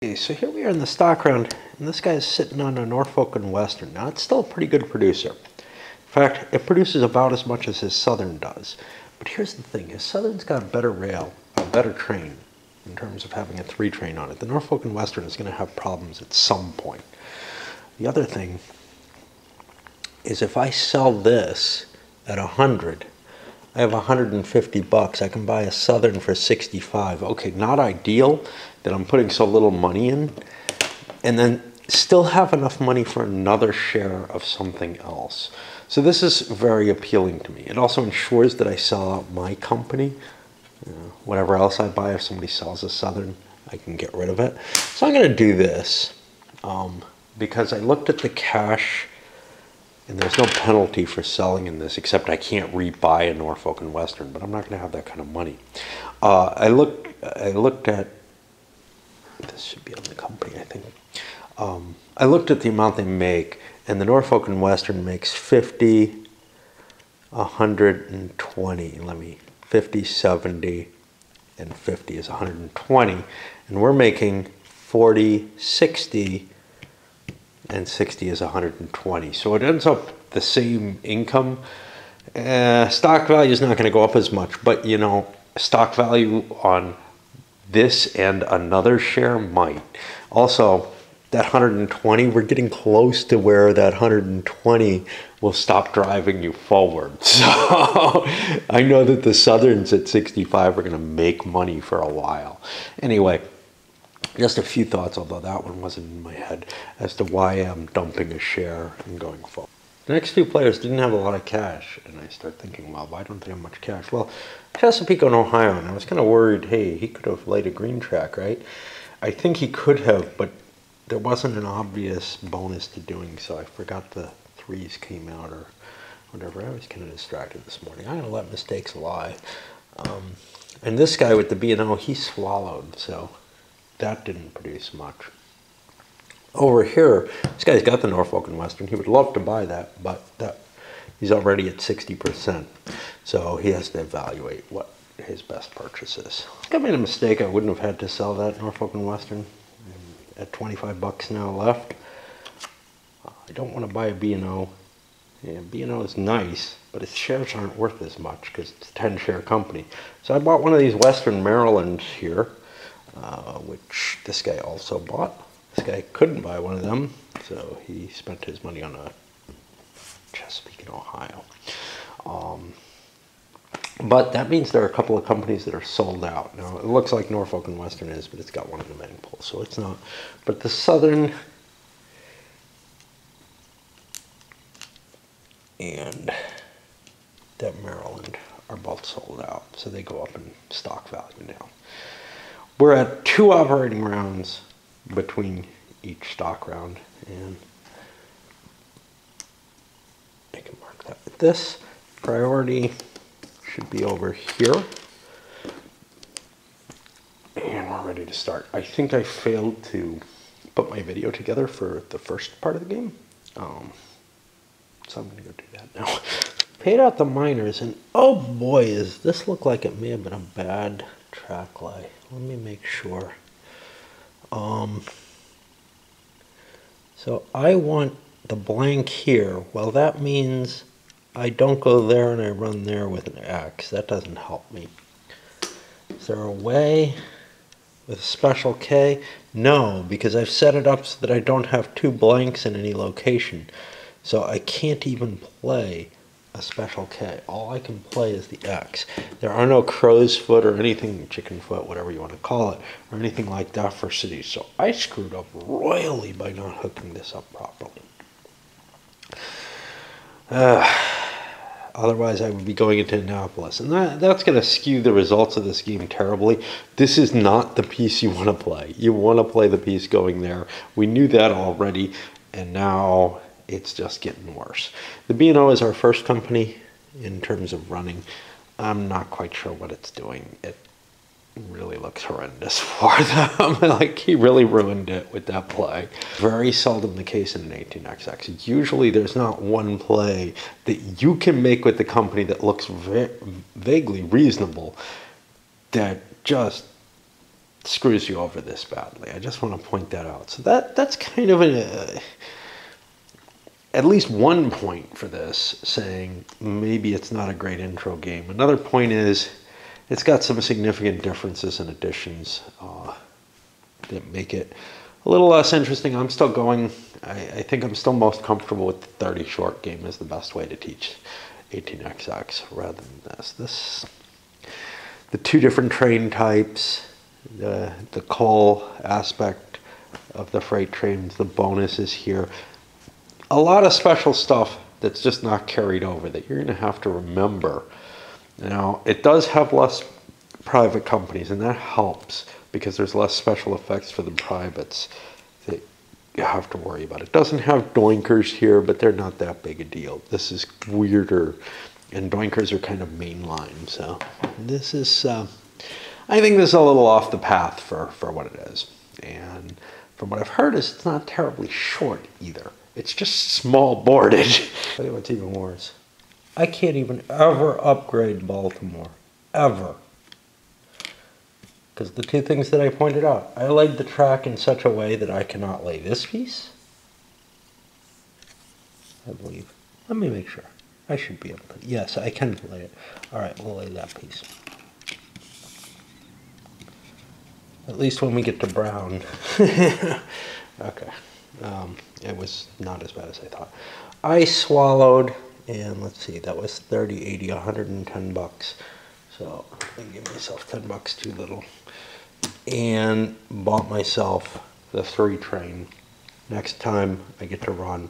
Okay, so here we are in the stock round, and this guy is sitting on a Norfolk and Western. Now, it's still a pretty good producer. In fact, it produces about as much as his Southern does. But here's the thing, his Southern's got a better rail, a better train, in terms of having a 3-train on it. The Norfolk and Western is going to have problems at some point. The other thing is if I sell this at 100, I have 150 bucks. I can buy a Southern for 65. Okay, not ideal that I'm putting so little money in, and then still have enough money for another share of something else. So this is very appealing to me. It also ensures that I sell out my company. Whatever else I buy, if somebody sells a Southern, I can get rid of it. So I'm going to do this because I looked at the cash, and there's no penalty for selling in this, except I can't rebuy a Norfolk and Western, but I'm not going to have that kind of money. I looked at, this should be on the company, I think. I looked at the amount they make, and the Norfolk and Western makes 50, 120, 50, 70, and 50 is 120, and we're making 40, 60, and 60 is 120. So it ends up the same income. Stock value is not going to go up as much, but you know, stock value on this and another share might. Also, that 120, we're getting close to where that 120 will stop driving you forward. So I know that the Southerns at 65 are going to make money for a while. Anyway, just a few thoughts, although that one wasn't in my head, as to why I'm dumping a share and going forward. The next few players didn't have a lot of cash, and I start thinking, well, why don't they have much cash? Well, Chesapeake and Ohio, and I was kind of worried, hey, he could have laid a green track, right? I think he could have, but there wasn't an obvious bonus to doing so. I forgot the 3s came out or whatever. I was kind of distracted this morning. I don't let mistakes lie. And this guy with the B&O, he swallowed, so that didn't produce much. Over here, this guy's got the Norfolk and Western. He would love to buy that, but he's already at 60%. So he has to evaluate what his best purchase is. I made a mistake. I wouldn't have had to sell that Norfolk and Western at 25 bucks now left. I don't want to buy a B&O. Yeah, B&O is nice, but its shares aren't worth as much because it's a 10-share company. So I bought one of these Western Marylands here, which this guy also bought. This guy couldn't buy one of them, so he spent his money on a Chesapeake in Ohio. But that means there are a couple of companies that are sold out. Now, it looks like Norfolk and Western is, but it's got one of the main poles, so it's not. But the Southern and that Maryland are both sold out, so they go up in stock value now. We're at 2 operating rounds between each stock round, and I can mark that with this. Priority should be over here, and we're ready to start. I think I failed to put my video together for the first part of the game, so I'm going to go do that now. Paid out the minors, and oh boy, does this look like it may have been a bad track lay. Let me make sure. So I want the blank here. Well, that means I don't go there and I run there with an X. That doesn't help me. Is there a way with a special K? No, because I've set it up so that I don't have 2 blanks in any location. So I can't even play a special K. All I can play is the X. There are no crow's foot or anything, chicken foot, whatever you want to call it, or anything like that for cities. So I screwed up royally by not hooking this up properly. Otherwise, I would be going into Annapolis, and that's going to skew the results of this game terribly. This is not the piece you want to play. You want to play the piece going there. We knew that already, and now it's just getting worse. The B&O is our first company in terms of running. I'm not quite sure what it's doing. It really looks horrendous for them. Like, he really ruined it with that play. Very seldom the case in an 18XX. Usually there's not one play that you can make with the company that looks vaguely reasonable that just screws you over this badly. I just want to point that out. So that's kind of at least one point for this, saying maybe it's not a great intro game. Another point is it's got some significant differences and additions that make it a little less interesting. I'm still going, I think I'm still most comfortable with the 30 short game as the best way to teach 18xx rather than this. The two different train types, the coal aspect of the freight trains, the bonuses here. A lot of special stuff that's just not carried over that you're going to have to remember. Now, it does have less private companies, and that helps because there's less special effects for the privates that you have to worry about. It doesn't have doinkers here, but they're not that big a deal. This is weirder, and doinkers are kind of mainline. So this is, I think this is a little off the path for what it is. And from what I've heard is it's not terribly short either. It's just small boarded. Tell you what's even worse. I can't even ever upgrade Baltimore, ever. Because the two things that I pointed out, I laid the track in such a way that I cannot lay this piece, I believe. Let me make sure. I should be able to. Yes, I can lay it. All right, we'll lay that piece. At least when we get to brown. Okay. It was not as bad as I thought. I swallowed, and let's see, that was 30, 80, 110 bucks. So I give myself 10 bucks too little. And bought myself the 3 train. Next time I get to run,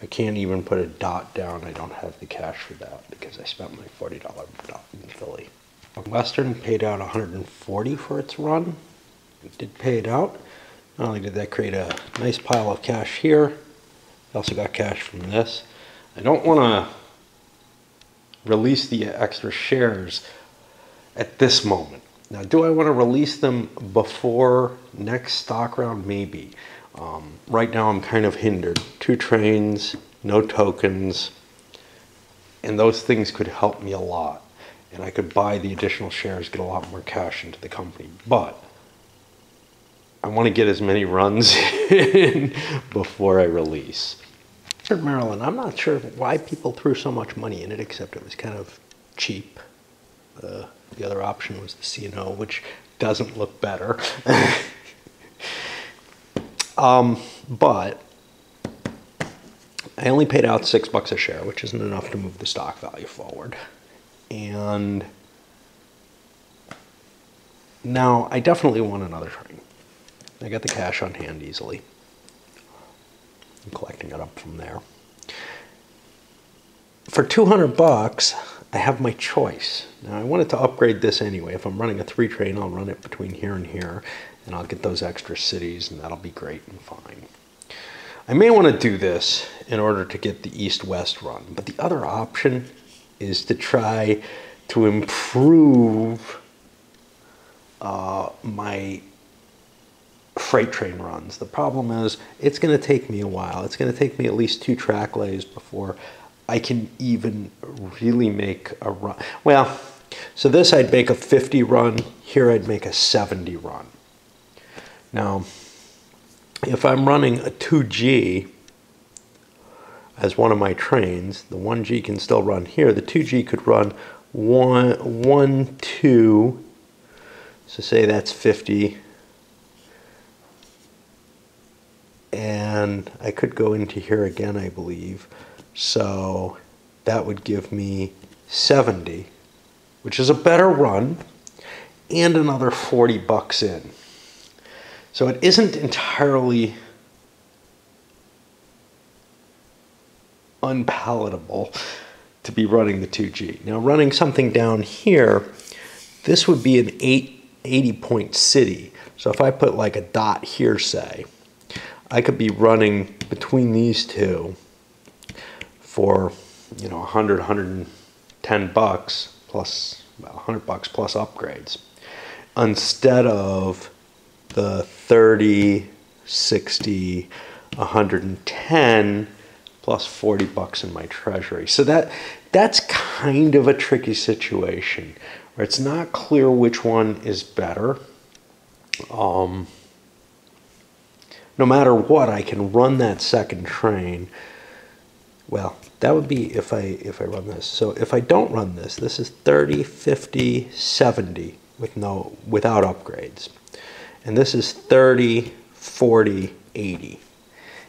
I can't even put a dot down. I don't have the cash for that because I spent my $40 dot in Philly. Western paid out $140 for its run. It did pay it out. Not only did that create a nice pile of cash here, I also got cash from this. I don't want to release the extra shares at this moment. Now, do I want to release them before next stock round? Maybe. Right now I'm kind of hindered. 2 trains, no tokens, and those things could help me a lot. And I could buy the additional shares, get a lot more cash into the company. But I want to get as many runs in before I release. Maryland, I'm not sure why people threw so much money in it, except it was kind of cheap. The other option was the C&O, which doesn't look better. But I only paid out $6 a share, which isn't enough to move the stock value forward. And now I definitely want another train. I got the cash on hand easily. I'm collecting it up from there. For 200 bucks, I have my choice. Now I wanted to upgrade this anyway. If I'm running a 3 train, I'll run it between here and here, and I'll get those extra cities, and that'll be great and fine. I may want to do this in order to get the east-west run, but the other option is to try to improve my freight train runs. The problem is it's going to take me a while. It's going to take me at least 2 track lays before I can even really make a run. Well, so this I'd make a 50 run. Here I'd make a 70 run. Now, if I'm running a 2G as one of my trains, the 1G can still run here. The 2G could run 1, 2. So say that's 50. And I could go into here again, I believe. So that would give me 70, which is a better run, and another 40 bucks in. So it isn't entirely unpalatable to be running the 2G. Now running something down here, this would be an 80-point city. So if I put like a dot here, say, I could be running between these two for, you know, 100, 110 bucks plus, well, 100 bucks plus upgrades, instead of the 30, 60, 110 plus 40 bucks in my treasury. So that's kind of a tricky situation where it's not clear which one is better. no matter what, I can run that second train. Well, that would be if I run this. So if I don't run this, this is 30, 50, 70 without upgrades. And this is 30, 40, 80.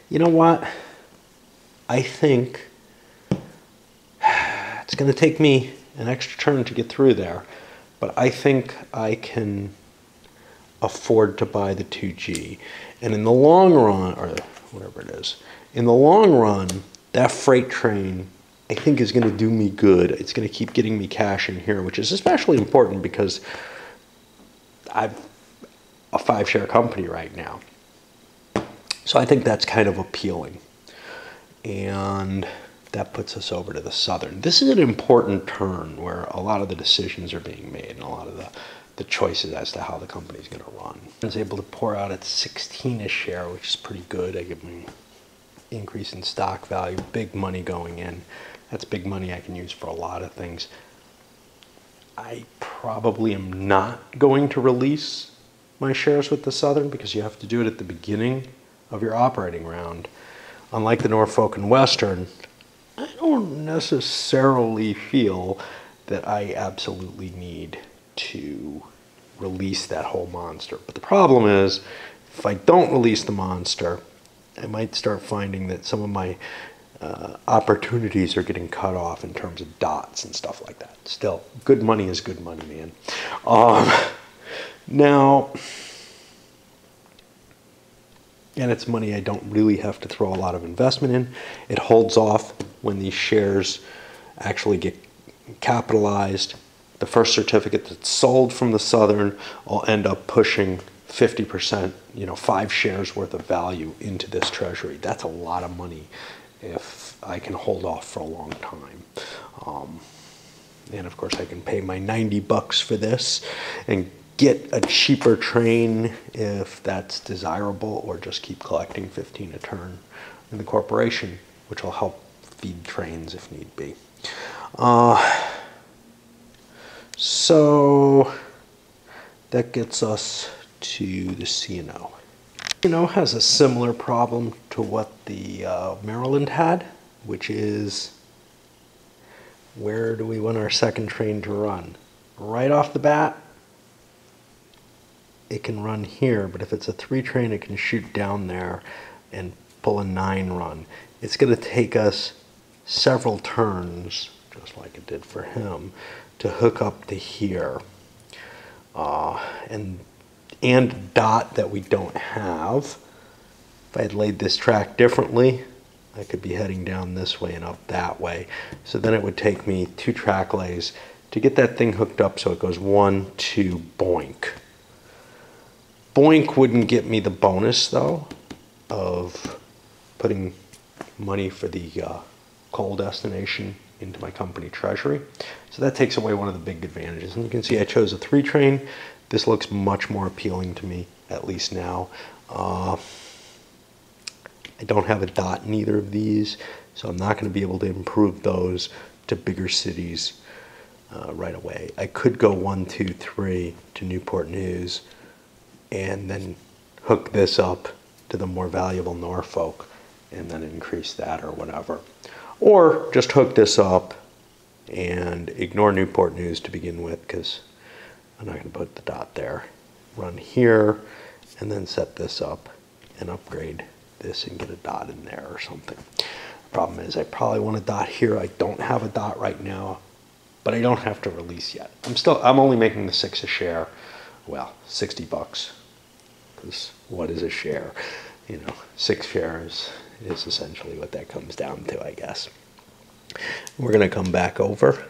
You know what? I think it's going to take me an extra turn to get through there, but I think I can afford to buy the 2G. And in the long run, or whatever it is, in the long run, that freight train, I think, is going to do me good. It's going to keep getting me cash in here, which is especially important because I'm a 5-share company right now. So I think that's kind of appealing. And that puts us over to the Southern. This is an important turn where a lot of the decisions are being made and a lot of the choices as to how the company is going to run. I was able to pour out at 16 a share, which is pretty good. I get my increase in stock value, big money going in. That's big money I can use for a lot of things. I probably am not going to release my shares with the Southern because you have to do it at the beginning of your operating round. Unlike the Norfolk and Western, I don't necessarily feel that I absolutely need to release that whole monster. But the problem is, if I don't release the monster, I might start finding that some of my opportunities are getting cut off in terms of dots and stuff like that. Still, good money is good money, man. Now, and it's money I don't really have to throw a lot of investment in. It holds off when these shares actually get capitalized. The first certificate that's sold from the Southern will end up pushing 50%, 5 shares worth of value into this treasury. That's a lot of money if I can hold off for a long time. And of course I can pay my $90 for this and get a cheaper train if that's desirable, or just keep collecting 15 a turn in the corporation, which will help feed trains if need be. So that gets us to the C&O. C&O has a similar problem to what the Maryland had, which is, where do we want our second train to run? Right off the bat, it can run here, but if it's a 3 train, it can shoot down there and pull a 9 run. It's going to take us several turns, just like it did for him, to hook up to here. And dot that we don't have. If I had laid this track differently, I could be heading down this way and up that way. So then it would take me 2 track lays to get that thing hooked up so it goes 1, 2, boink. Boink wouldn't get me the bonus, though, of putting money for the coal destination into my company treasury. So that takes away one of the big advantages. And you can see I chose a 3 train. This looks much more appealing to me, at least now. I don't have a dot in either of these, so I'm not going to be able to improve those to bigger cities right away. I could go 1, 2, 3 to Newport News and then hook this up to the more valuable Norfolk and then increase that or whatever. Or just hook this up and ignore Newport News to begin with, because I'm not going to put the dot there. Run here and then set this up and upgrade this and get a dot in there or something. The problem is I probably want a dot here. I don't have a dot right now, but I don't have to release yet. I'm only making the 6 a share. Well, $60, because what is a share? 6 shares is essentially what that comes down to, I guess. We're going to come back over.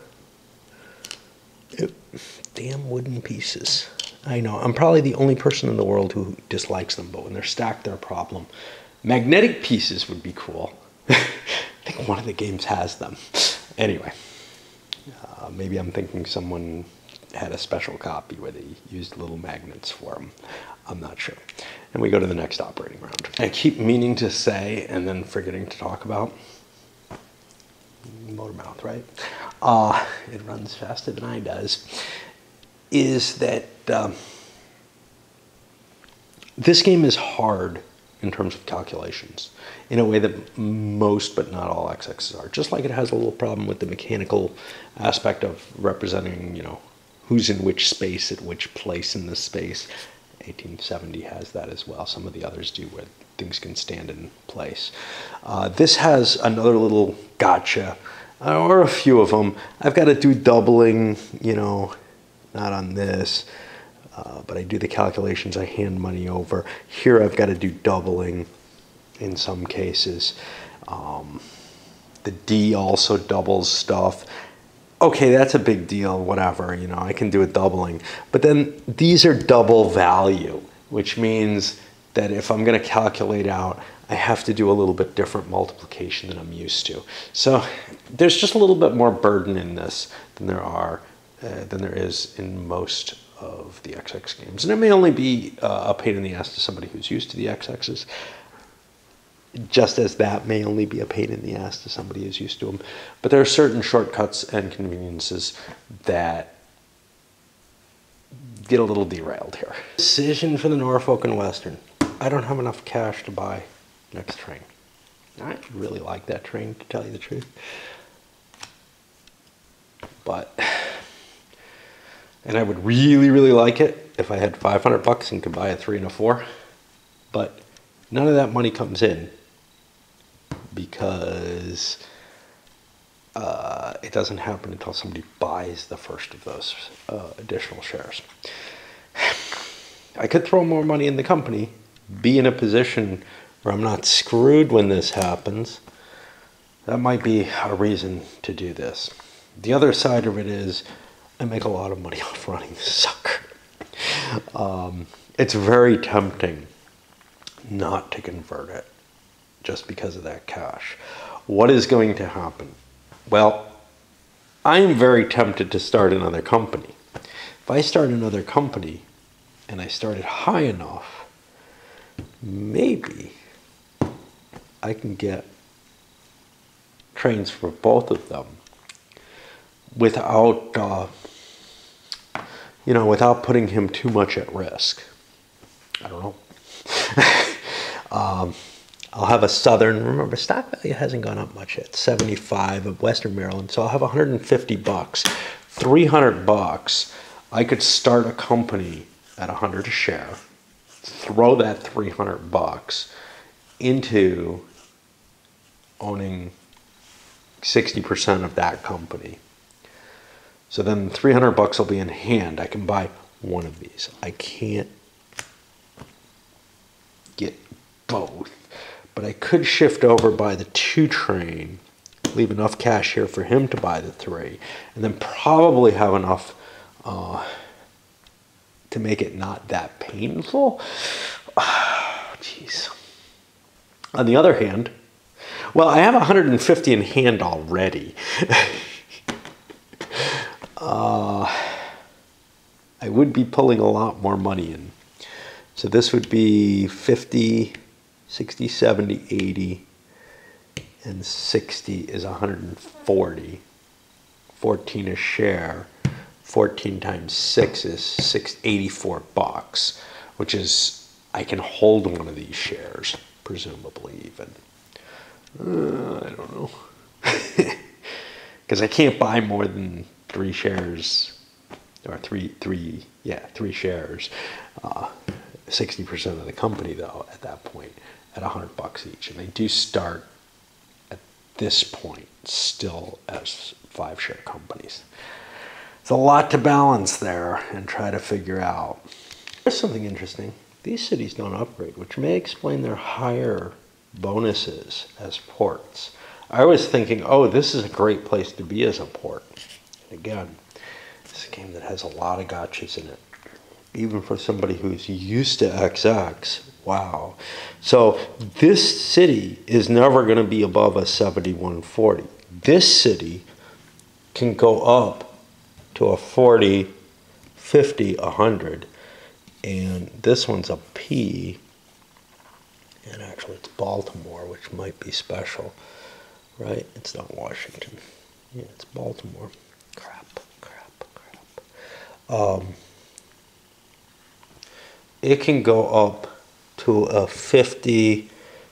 Damn wooden pieces. I know, I'm probably the only person in the world who dislikes them, but when they're stacked, they're a problem. Magnetic pieces would be cool. I think one of the games has them. Anyway, maybe I'm thinking someone had a special copy where they used little magnets for them. I'm not sure. And we go to the next operating round. I keep meaning to say and then forgetting to talk about motor mouth, right? It runs faster than I does. Is that This game is hard in terms of calculations in a way that most but not all XXs are. Just like it has a little problem with the mechanical aspect of representing, you know, who's in which space at which place in the space. 1870 has that as well. Some of the others do, where things can stand in place. This has another little gotcha, or a few of them. I've got to do doubling, you know, not on this, but I do the calculations, I hand money over. Here I've got to do doubling in some cases. The D also doubles stuff. Okay, that's a big deal, whatever, you know, I can do a doubling. But then these are double value, which means that if I'm going to calculate out, I have to do a little bit different multiplication than I'm used to. So there's just a little bit more burden in this than there is in most of the XX games. And it may only be a pain in the ass to somebody who's used to the XXs, just as that may only be a pain in the ass to somebody who's used to them. But there are certain shortcuts and conveniences that get a little derailed here. Decision for the Norfolk and Western. I don't have enough cash to buy next train. I really like that train, to tell you the truth. And I would really, really like it if I had $500 and could buy a 3 and a 4. But none of that money comes in because it doesn't happen until somebody buys the first of those additional shares. I could throw more money in the company, be in a position where I'm not screwed when this happens. That might be a reason to do this. The other side of it is I make a lot of money off running this sucker. It's very tempting not to convert it just because of that cash. What is going to happen? Well, I'm very tempted to start another company. If I start another company and I start it high enough, maybe I can get trains for both of them without, without putting him too much at risk. I don't know. I'll have a Southern, remember stock value hasn't gone up much yet, 75 of Western Maryland, so I'll have $150, $300. I could start a company at $100 a share, throw that $300 into owning 60% of that company. So then $300 will be in hand. I can buy one of these. I can't get both, but I could shift over, buy the 2 train, leave enough cash here for him to buy the 3, and then probably have enough to make it not that painful. Jeez. On the other hand, well, I have 150 in hand already. I would be pulling a lot more money in. So this would be 50, 60, 70, 80, and 60 is 140. 14 a share. 14 times 6 is $84, which is, I can hold one of these shares, presumably even. I don't know. Because I can't buy more than 3 shares, or three shares. 60% of the company, though, at that point, at $100 each. And they do start at this point still as 5-share companies. It's a lot to balance there and try to figure out. There's something interesting. These cities don't upgrade, which may explain their higher bonuses as ports. I was thinking, oh, this is a great place to be as a port. And again, it's a game that has a lot of gotchas in it. Even for somebody who's used to XX, wow. So this city is never going to be above a 7140. This city can go up to a 40, 50, 100. And this one's a P. And actually it's Baltimore, which might be special, right? It's not Washington. Yeah, it's Baltimore. Crap. It can go up to a 50,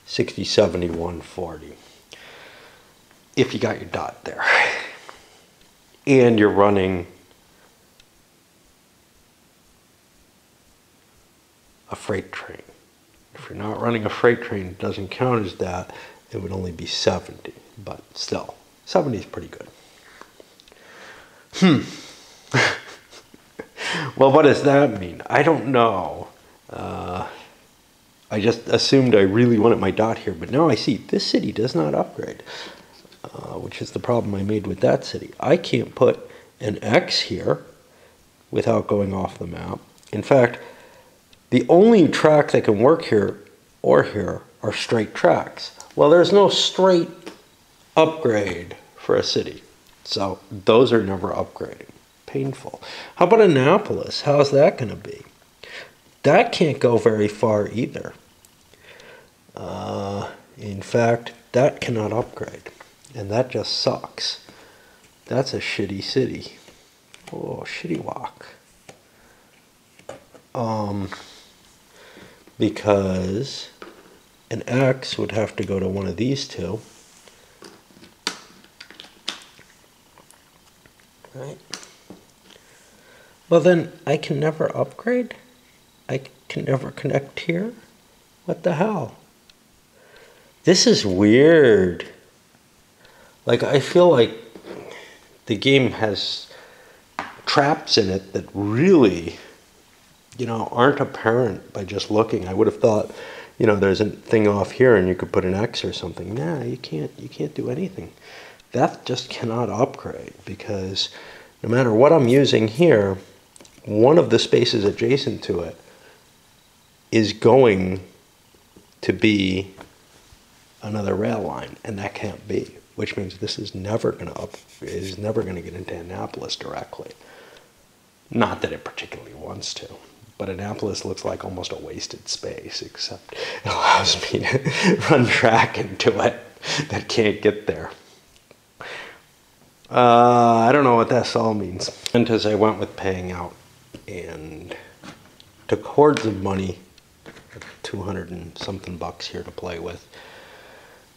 60, 70, 140. If you got your dot there. And you're running a freight train. If you're not running a freight train, it doesn't count as that. It would only be 70, but still, 70 is pretty good. Well, what does that mean? I don't know. I just assumed I really wanted my dot here, but now I see this city does not upgrade, which is the problem I made with that city. I can't put an X here without going off the map. In fact, the only track that can work here or here are straight tracks. Well, there's no straight upgrade for a city. So those are never upgrading. Painful. How about Annapolis? How's that going to be? That can't go very far either. In fact, that cannot upgrade. And that just sucks. That's a shitty city. Oh, shitty walk. Because an X would have to go to one of these two. Right? Well, then I can never upgrade? I can never connect here? What the hell? This is weird. Like, I feel like the game has traps in it that really, aren't apparent by just looking. I would have thought, there's a thing off here and you could put an X or something. Nah, you can't do anything. That just cannot upgrade because no matter what I'm using here, one of the spaces adjacent to it is going to be another rail line, and that can't be, which means this is never going to get into Annapolis directly. Not that it particularly wants to, but Annapolis looks like almost a wasted space, except it allows me to run track into it that can't get there. I don't know what that all means. And as I went with paying out and took hordes of money, 200 and something bucks here to play with.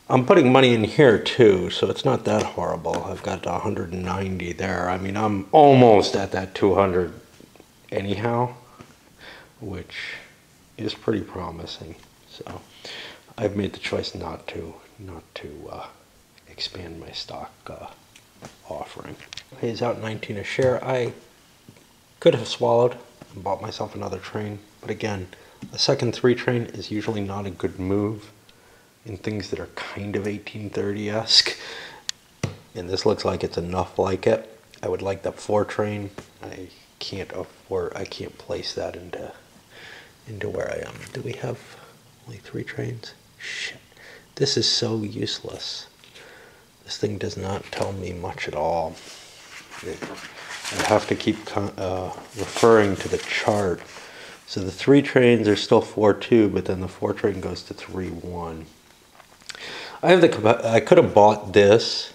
I'm putting money in here too, so it's not that horrible. I've got 190 there. I mean, I'm almost at that 200 anyhow, which is pretty promising. So I've made the choice not to expand my stock offering. Pays out 19 a share. I could have swallowed and bought myself another train, but again, a second 3 train is usually not a good move in things that are kind of 1830-esque, and this looks like it's enough like it. I would like that 4 train. I can't place that into where I am. Do we have only 3 trains? Shit, this is so useless. This thing does not tell me much at all. I have to keep referring to the chart. So the 3 trains are still 4-2, but then the 4 train goes to 3-1. I could have bought this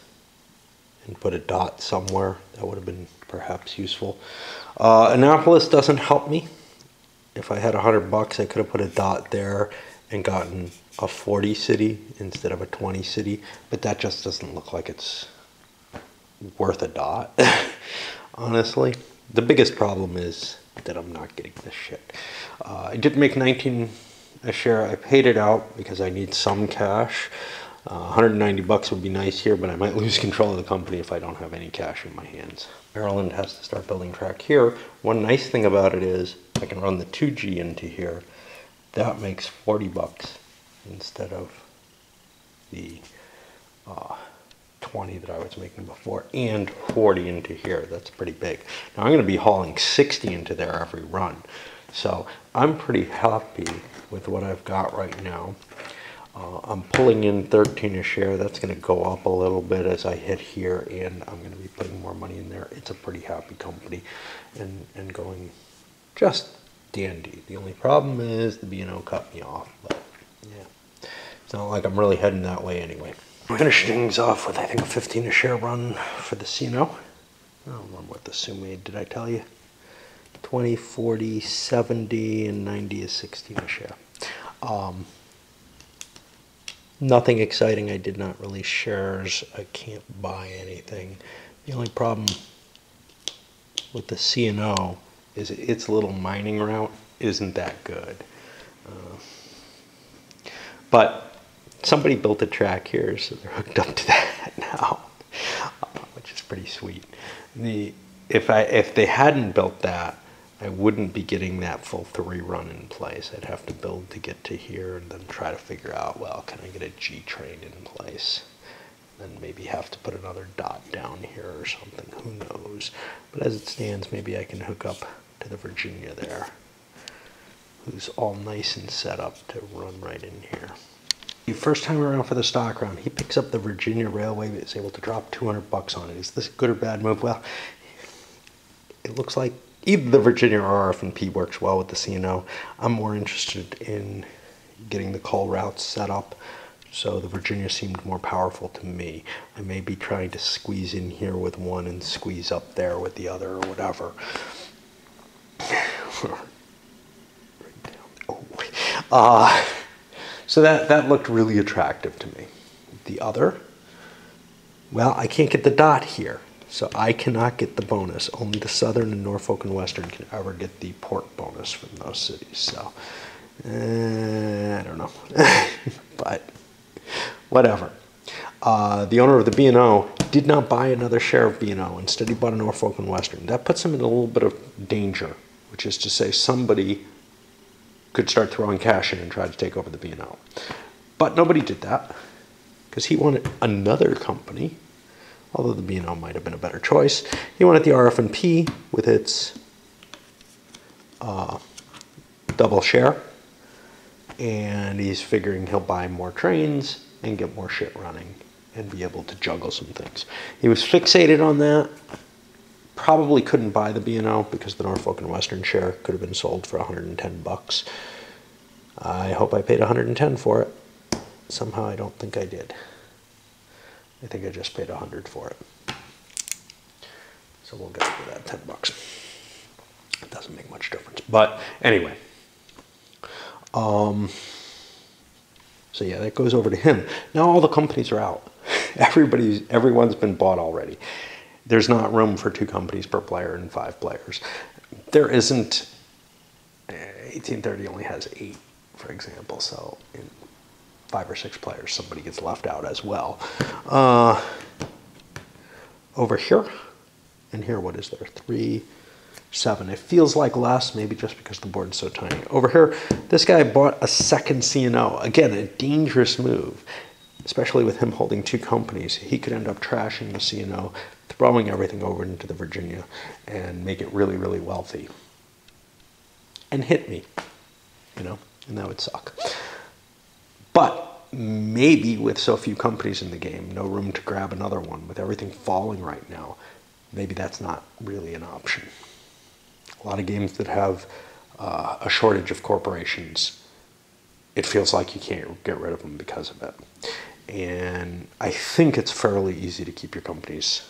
and put a dot somewhere. That would have been perhaps useful. Annapolis doesn't help me. If I had $100, I could have put a dot there and gotten a 40 city instead of a 20 city, but that just doesn't look like it's worth a dot, honestly. The biggest problem is that I'm not getting this shit. I did make 19 a share. I paid it out because I need some cash. 190 bucks would be nice here, but I might lose control of the company if I don't have any cash in my hands. Maryland has to start building track here. One nice thing about it is I can run the 2G into here. That makes 40 bucks instead of the 20 that I was making before, and 40 into here. That's pretty big. Now I'm going to be hauling 60 into there every run. So I'm pretty happy with what I've got right now. I'm pulling in 13 a share. That's going to go up a little bit as I hit here, and I'm going to be putting more money in there. It's a pretty happy company and going just dandy. The only problem is the B&O cut me off, but yeah, it's not like I'm really heading that way anyway. Finish things off with, I think, a 15 a share run for the C&O. I don't remember what the Sioux made, did I tell you? 20, 40, 70, and 90 is 16 a share. Nothing exciting. I did not release shares. I can't buy anything. The only problem with the C&O is its little mining route isn't that good. But somebody built a track here, so they're hooked up to that now, which is pretty sweet. If they hadn't built that, I wouldn't be getting that full 3 run in place. I'd have to build to get to here and then try to figure out, well, can I get a G train in place? Then maybe have to put another dot down here or something, who knows. But as it stands, maybe I can hook up to the Virginia there, who's all nice and set up to run right in here. The first time around for the stock round, he picks up the Virginia Railway, is able to drop 200 bucks on it. Is this a good or bad move? Well, it looks like either the Virginia or RF&P works well with the C&O. I'm more interested in getting the call routes set up, so the Virginia seemed more powerful to me. I may be trying to squeeze in here with one and squeeze up there with the other or whatever. So that looked really attractive to me. The other, well, I can't get the dot here. So I cannot get the bonus. Only the Southern and Norfolk and Western can ever get the port bonus from those cities. So, I don't know. But whatever. The owner of the B&O did not buy another share of B&O. Instead, he bought a Norfolk and Western. That puts him in a little bit of danger, which is to say somebody could start throwing cash in and try to take over the B&O. But nobody did that because he wanted another company. Although the B&O might have been a better choice. He wanted the RF&P with its double share. And he's figuring he'll buy more trains and get more shit running and be able to juggle some things. He was fixated on that. Probably couldn't buy the B&O because the Norfolk and Western share could have been sold for 110 bucks. I hope I paid 110 for it. Somehow I don't think I did. I think I just paid 100 for it. So we'll get rid of that 10 bucks. It doesn't make much difference. But anyway. So yeah, that goes over to him. Now all the companies are out. Everyone's been bought already. There's not room for 2 companies per player and 5 players. There isn't. 1830 only has 8, for example. So in 5 or 6 players, somebody gets left out as well. Over here, and here, what is there? 3, 7. It feels like less, maybe just because the board's so tiny. Over here, this guy bought a second C&O. Again, a dangerous move, especially with him holding 2 companies. He could end up trashing the C&O, throwing everything over into the Virginia, and make it really, really wealthy. And hit me, and that would suck. But maybe with so few companies in the game, no room to grab another one, with everything falling right now, maybe that's not really an option. A lot of games that have a shortage of corporations, it feels like you can't get rid of them because of it. And I think it's fairly easy to keep your companies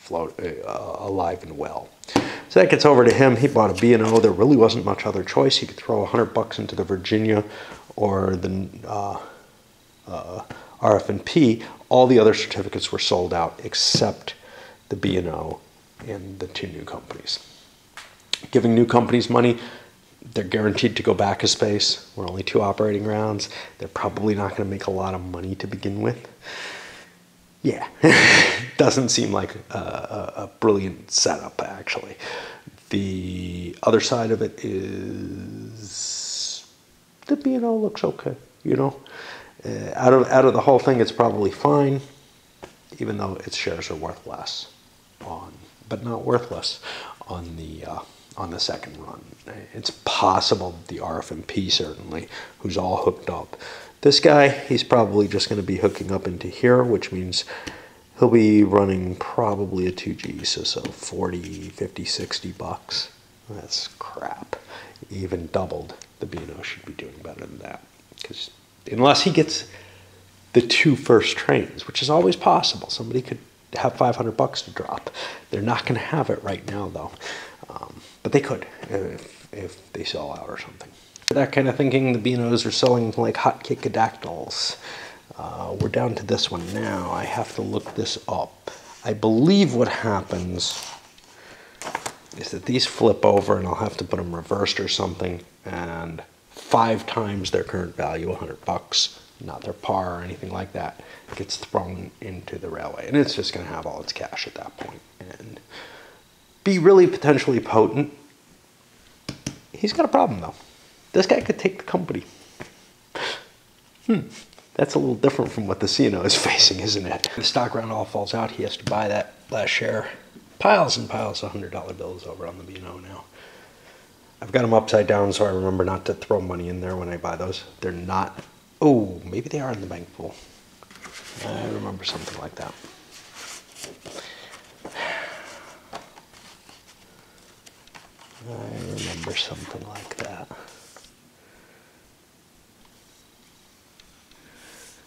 alive and well. So that gets over to him. He bought a B&O. There really wasn't much other choice. He could throw 100 bucks into the Virginia or the RF&P. All the other certificates were sold out except the B&O and the 2 new companies. Giving new companies money, they're guaranteed to go back a space. We're only 2 operating rounds. They're probably not going to make a lot of money to begin with. Yeah, doesn't seem like a brilliant setup, actually. The other side of it is the B&O looks okay, Out of the whole thing, it's probably fine, even though its shares are worth less, but not worthless on the second run. It's possible the RF&P certainly, who's all hooked up. This guy, he's probably just going to be hooking up into here, which means he'll be running probably a 2G, so 40, 50, 60 bucks. That's crap. Even doubled. The B&O should be doing better than that. Because unless he gets the 2 first trains, which is always possible. Somebody could have 500 bucks to drop. They're not going to have it right now, though. But they could if they sell out or something. for that kind of thinking. The B&Os are selling like hotcake-adactyls. We're down to this one now. I have to look this up. I believe what happens is that these flip over, and I'll have to put them reversed or something, and 5 times their current value, $100, not their par or anything like that, gets thrown into the railway. And it's just going to have all its cash at that point and be really potentially potent. He's got a problem, though. This guy could take the company. That's a little different from what the C&O is facing, isn't it? The stock round all falls out. He has to buy that last share. Piles and piles of $100 bills over on the B&O now. I've got them upside down, so I remember not to throw money in there when I buy those. They're not. Oh, maybe they are in the bank pool. I remember something like that. I remember something like that.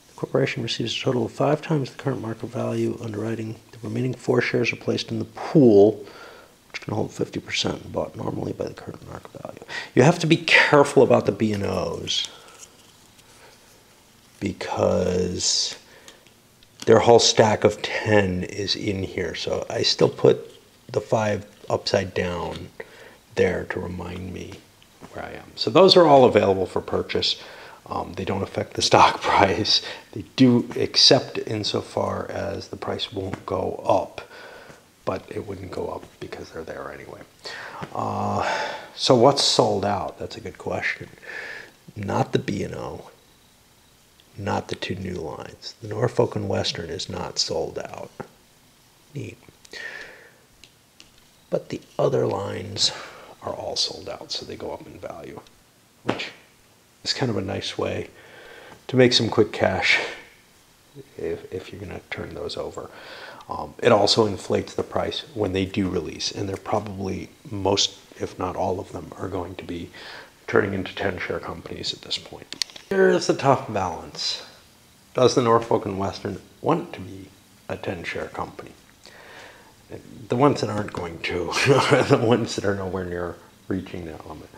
The corporation receives a total of 5 times the current market value underwriting. The remaining 4 shares are placed in the pool, which can hold 50% bought normally by the current market value. You have to be careful about the B&Os because their whole stack of 10 is in here. So I still put the 5 upside down there to remind me where I am. So those are all available for purchase. They don't affect the stock price. They do, except insofar as the price won't go up, but it wouldn't go up because they're there anyway. So what's sold out? That's a good question. Not the B&O, not the 2 new lines. The Norfolk and Western is not sold out. Neat. But the other lines are all sold out, so they go up in value, which is kind of a nice way to make some quick cash if you're going to turn those over. It also inflates the price when they do release, and they're probably most, if not all of them, are going to be turning into 10-share companies at this point. Here's the tough balance. Does the Norfolk and Western want to be a 10-share company? The ones that aren't going to are the ones that are nowhere near reaching that limit.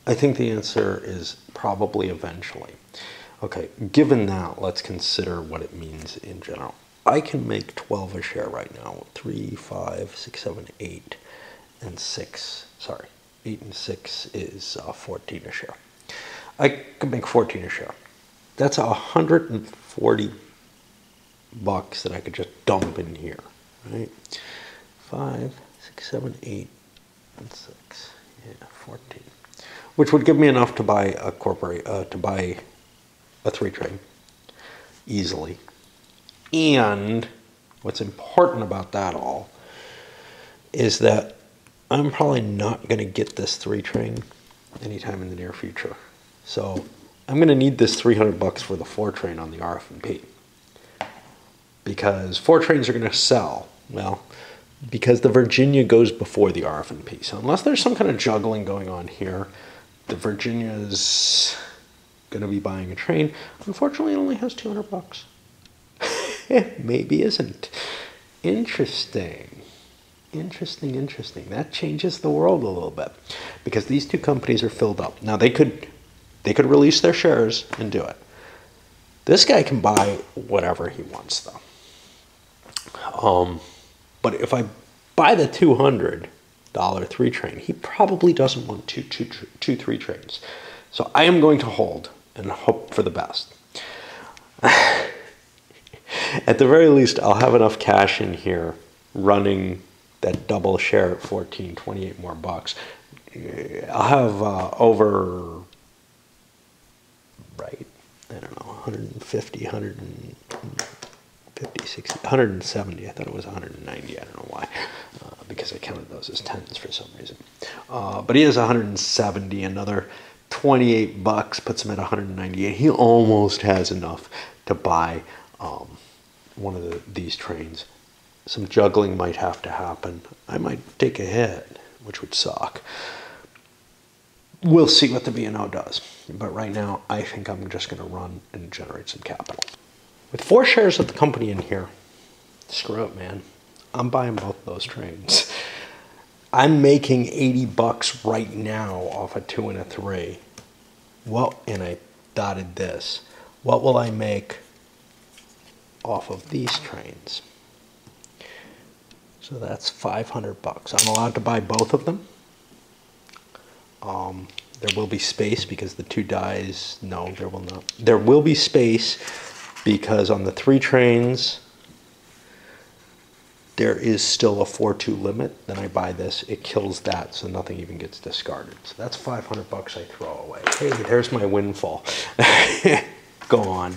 I think the answer is probably eventually. Okay, given that, let's consider what it means in general. I can make 12 a share right now. 3, 5, 6, 7, 8, and 6. Sorry, 8 and 6 is 14 a share. I could make 14 a share. That's $140 that I could just dump in here, right? 5, 6, 7, 8, and 6. Yeah, 14. Which would give me enough to buy a to buy a 3-train easily. And what's important about that all is that I'm probably not going to get this 3-train anytime in the near future. So I'm going to need this $300 for the 4-train on the RF&P, because 4 trains are going to sell. Well, because the Virginia goes before the RF&P. So unless there's some kind of juggling going on here, the Virginia's going to be buying a train. Unfortunately, it only has $200. Maybe isn't. Interesting. Interesting. That changes the world a little bit, because these 2 companies are filled up. Now they could release their shares and do it. This guy can buy whatever he wants, though. But if I buy the $200 3-train, he probably doesn't want two 3-trains. So I am going to hold and hope for the best. At the very least, I'll have enough cash in here running that double share at 14, 28 more bucks. I'll have over, right, I don't know, 150, 150, 60, 170. I thought it was 190. I don't know why, because I counted those as 10s for some reason. But he has 170. Another 28 bucks puts him at 198. He almost has enough to buy one of these trains. Some juggling might have to happen. I might take a hit, which would suck. We'll see what the B&O does. But right now, I think I'm just going to run and generate some capital. With 4 shares of the company in here, screw it, man. I'm buying both those trains. I'm making 80 bucks right now off a 2 and a 3. Well, and I dotted this. What will I make off of these trains? So that's 500 bucks. I'm allowed to buy both of them. There will be space because the 2 dies. No, there will not. There will be space because on the 3 trains, there is still a 4-2 limit. Then I buy this. It kills that, so nothing even gets discarded. So that's 500 bucks I throw away. Hey, there's my windfall. Gone.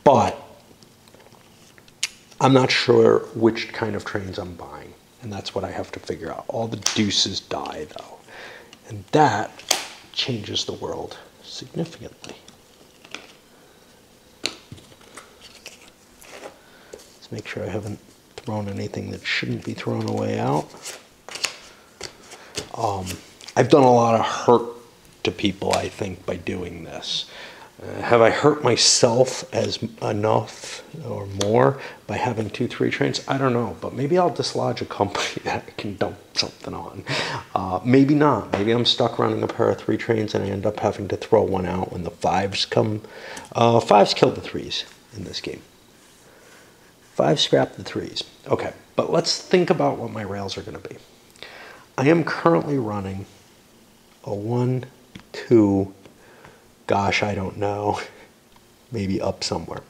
But I'm not sure which kind of trains I'm buying, and that's what I have to figure out. All the deuces die, though, and that changes the world significantly. Let's make sure I haven't thrown anything that shouldn't be thrown away out. I've done a lot of hurt to people, I think, by doing this. Have I hurt myself as enough or more by having 2 3 trains? I don't know, but maybe I'll dislodge a company that I can dump something on. Maybe not. Maybe I'm stuck running a pair of 3 trains and I end up having to throw one out when the 5s come. 5s kill the 3s in this game. 5 scrap the 3s. Okay, but let's think about what my rails are going to be. I am currently running a 1, 2, gosh, I don't know, maybe up somewhere.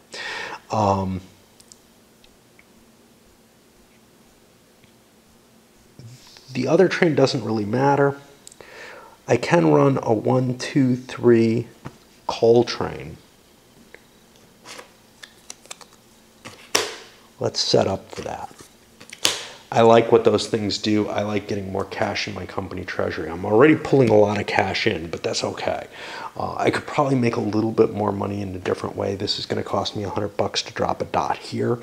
The other train doesn't really matter. I can run a 1, 2, 3 coal train. Let's set up for that. I like what those things do. I like getting more cash in my company treasury. I'm already pulling a lot of cash in, but that's okay. I could probably make a little bit more money in a different way. This is going to cost me 100 bucks to drop a dot here,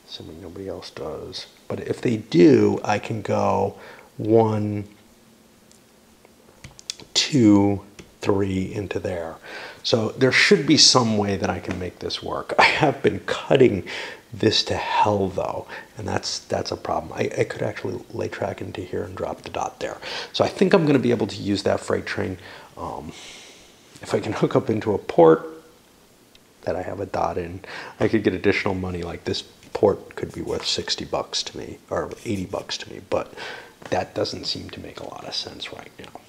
assuming nobody else does. But if they do, I can go 1, 2, 3 into there. So there should be some way that I can make this work. I have been cutting this to hell though, and that's a problem. I could actually lay track into here and drop the dot there. So I think I'm going to be able to use that freight train. If I can hook up into a port that I have a dot in, I could get additional money. Like this port could be worth 60 bucks to me, or 80 bucks to me, but that doesn't seem to make a lot of sense right now.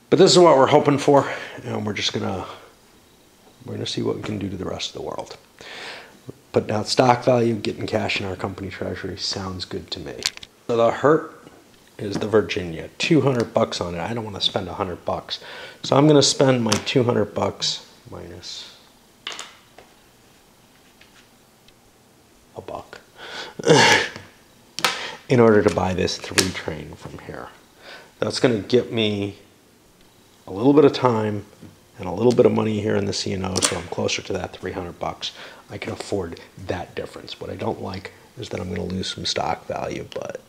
But this is what we're hoping for, and we're gonna see what we can do to the rest of the world. Putting out stock value, getting cash in our company treasury sounds good to me. So the hurt is the Virginia, 200 bucks on it. I don't want to spend 100 bucks. So I'm going to spend my 200 bucks minus a buck in order to buy this 3 train from here. That's going to get me a little bit of time and a little bit of money here in the C&O, so I'm closer to that 300 bucks. I can afford that difference. What I don't like is that I'm going to lose some stock value, but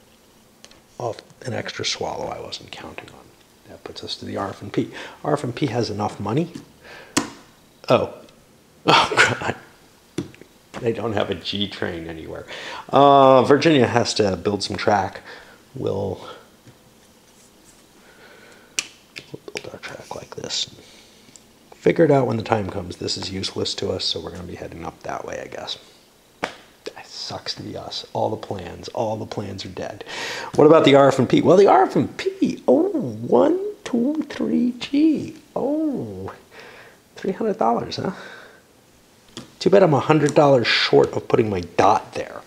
off an extra swallow I wasn't counting on. That puts us to the RF&P. RF&P has enough money. Oh God. They don't have a G train anywhere. Virginia has to build some track. We'll build our track like this. Figure it out when the time comes. This is useless to us, so we're going to be heading up that way, I guess. That sucks to be us. All the plans are dead. What about the RF&P? Well, the RF&P, oh, 1, 2, 3 G. Oh, $300, huh? Too bad I'm $100 short of putting my dot there.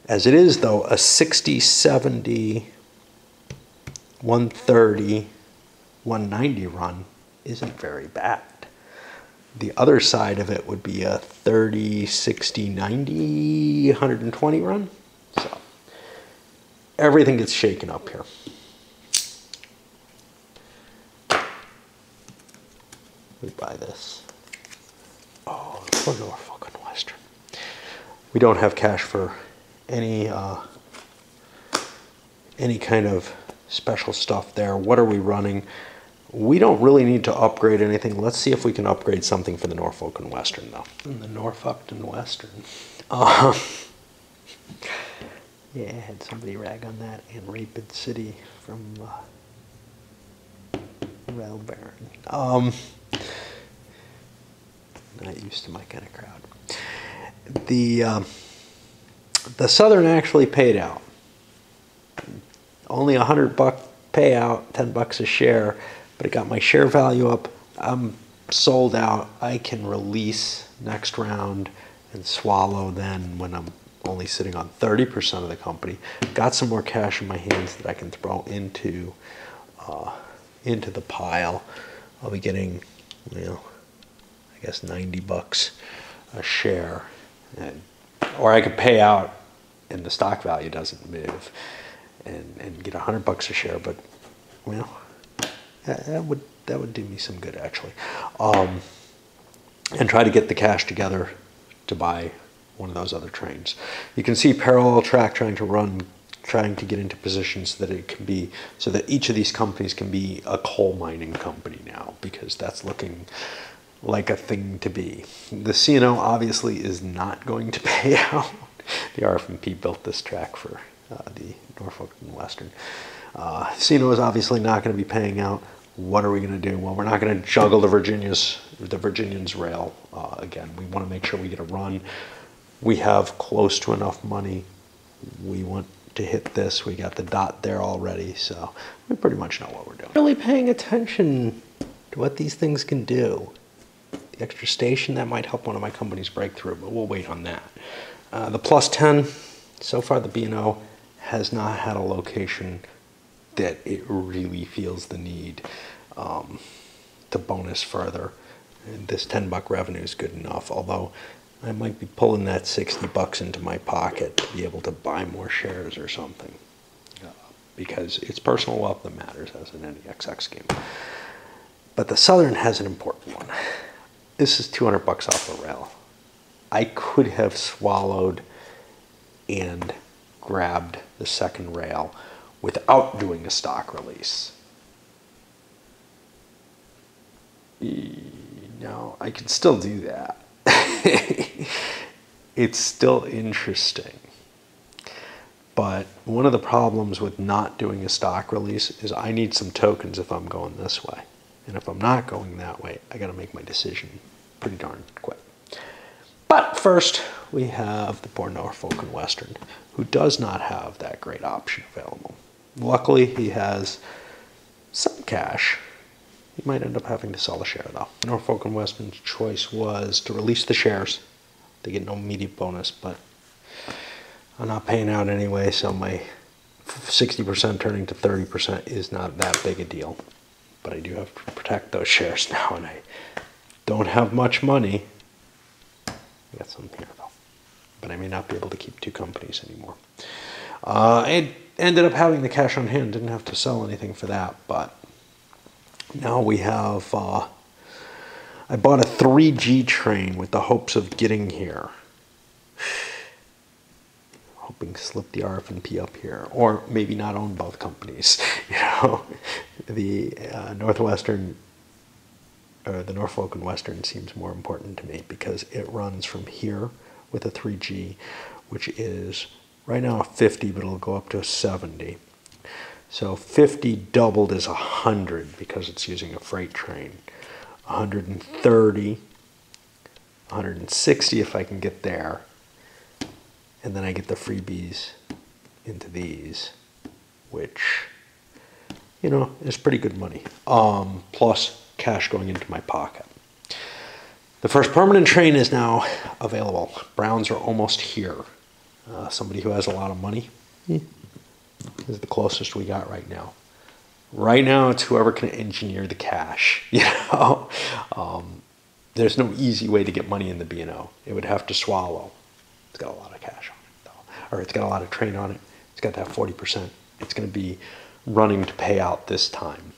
As it is, though, a 60, 70, 130, 190 run isn't very bad. The other side of it would be a 30, 60, 90, 120 run. So everything gets shaken up here. We buy this. Oh, for Norfolk and Western. We don't have cash for any kind of special stuff there. What are we running? We don't really need to upgrade anything. Let's see if we can upgrade something for the Norfolk and Western, though. And the Norfolk and Western. Yeah, I had somebody rag on that and Rapid City from Rail Baron. Not used to my kind of crowd. The Southern actually paid out. Only $100 payout, $10 a share, but it got my share value up. I'm sold out. I can release next round and swallow then when I'm only sitting on 30% of the company. Got some more cash in my hands that I can throw into the pile. I'll be getting, I guess $90 a share, or I could pay out and the stock value doesn't move, and get $100 a share. But that would do me some good actually, and try to get the cash together to buy one of those other trains. You can see parallel track trying to get into positions that it can be, so that each of these companies can be a coal mining company now, because that's looking like a thing to be. The C&O obviously is not going to pay out. The RF&P built this track for the Norfolk and Western. C&O is obviously not going to be paying out. What are we going to do? Well, we're not going to juggle the Virginians rail again. We want to make sure we get a run. We have close to enough money. We want to hit this. We got the dot there already, so we pretty much know what we're doing. Really paying attention to what these things can do. The extra station, that might help one of my companies break through, but we'll wait on that. The plus 10, so far the B&O has not had a location that it really feels the need to bonus further. And this $10 revenue is good enough, although I might be pulling that $60 into my pocket to be able to buy more shares or something, because it's personal wealth that matters, as in any XX game. But the Southern has an important one. This is $200 off the rail. I could have swallowed and grabbed the second rail without doing a stock release. No, I can still do that. It's still interesting. But one of the problems with not doing a stock release is I need some tokens if I'm going this way. And if I'm not going that way, I got to make my decision pretty darn quick. But first, we have the poor Norfolk and Western, who does not have that great option available. Luckily, he has some cash. He might end up having to sell a share, though. Norfolk and Western's choice was to release the shares. They get no immediate bonus, but I'm not paying out anyway, so my 60% turning to 30% is not that big a deal. But I do have to protect those shares now, and I don't have much money. I got some here, though. But I may not be able to keep two companies anymore. I ended up having the cash on hand. Didn't have to sell anything for that, but now we have, I bought a 3G train with the hopes of getting here. Hoping to slip the RF&P up here, or maybe not own both companies. The Northwestern, or the Norfolk and Western seems more important to me because it runs from here with a 3G, which is right now a 50, but it'll go up to a 70. So 50 doubled is 100 because it's using a freight train. 130, 160 if I can get there. And then I get the freebies into these, which, is pretty good money. Plus cash going into my pocket. The first permanent train is now available. Browns are almost here. Somebody who has a lot of money is the closest we got right now. Right now, it's whoever can engineer the cash. There's no easy way to get money in the B&O. It would have to swallow. It's got a lot of cash on it, though. Or it's got a lot of train on it. It's got that 40%. It's going to be running to pay out this time.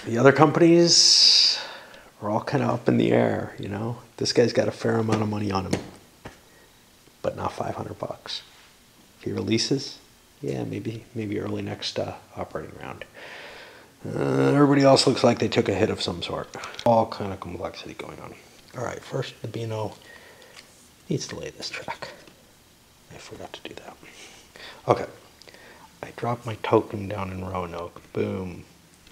The other companies are all kind of up in the air, This guy's got a fair amount of money on him, but not $500. If he releases, yeah, maybe early next operating round. Everybody else looks like they took a hit of some sort. All kind of complexity going on. All right, first the B&O needs to lay this track. I forgot to do that. Okay. I dropped my token down in Roanoke. Boom.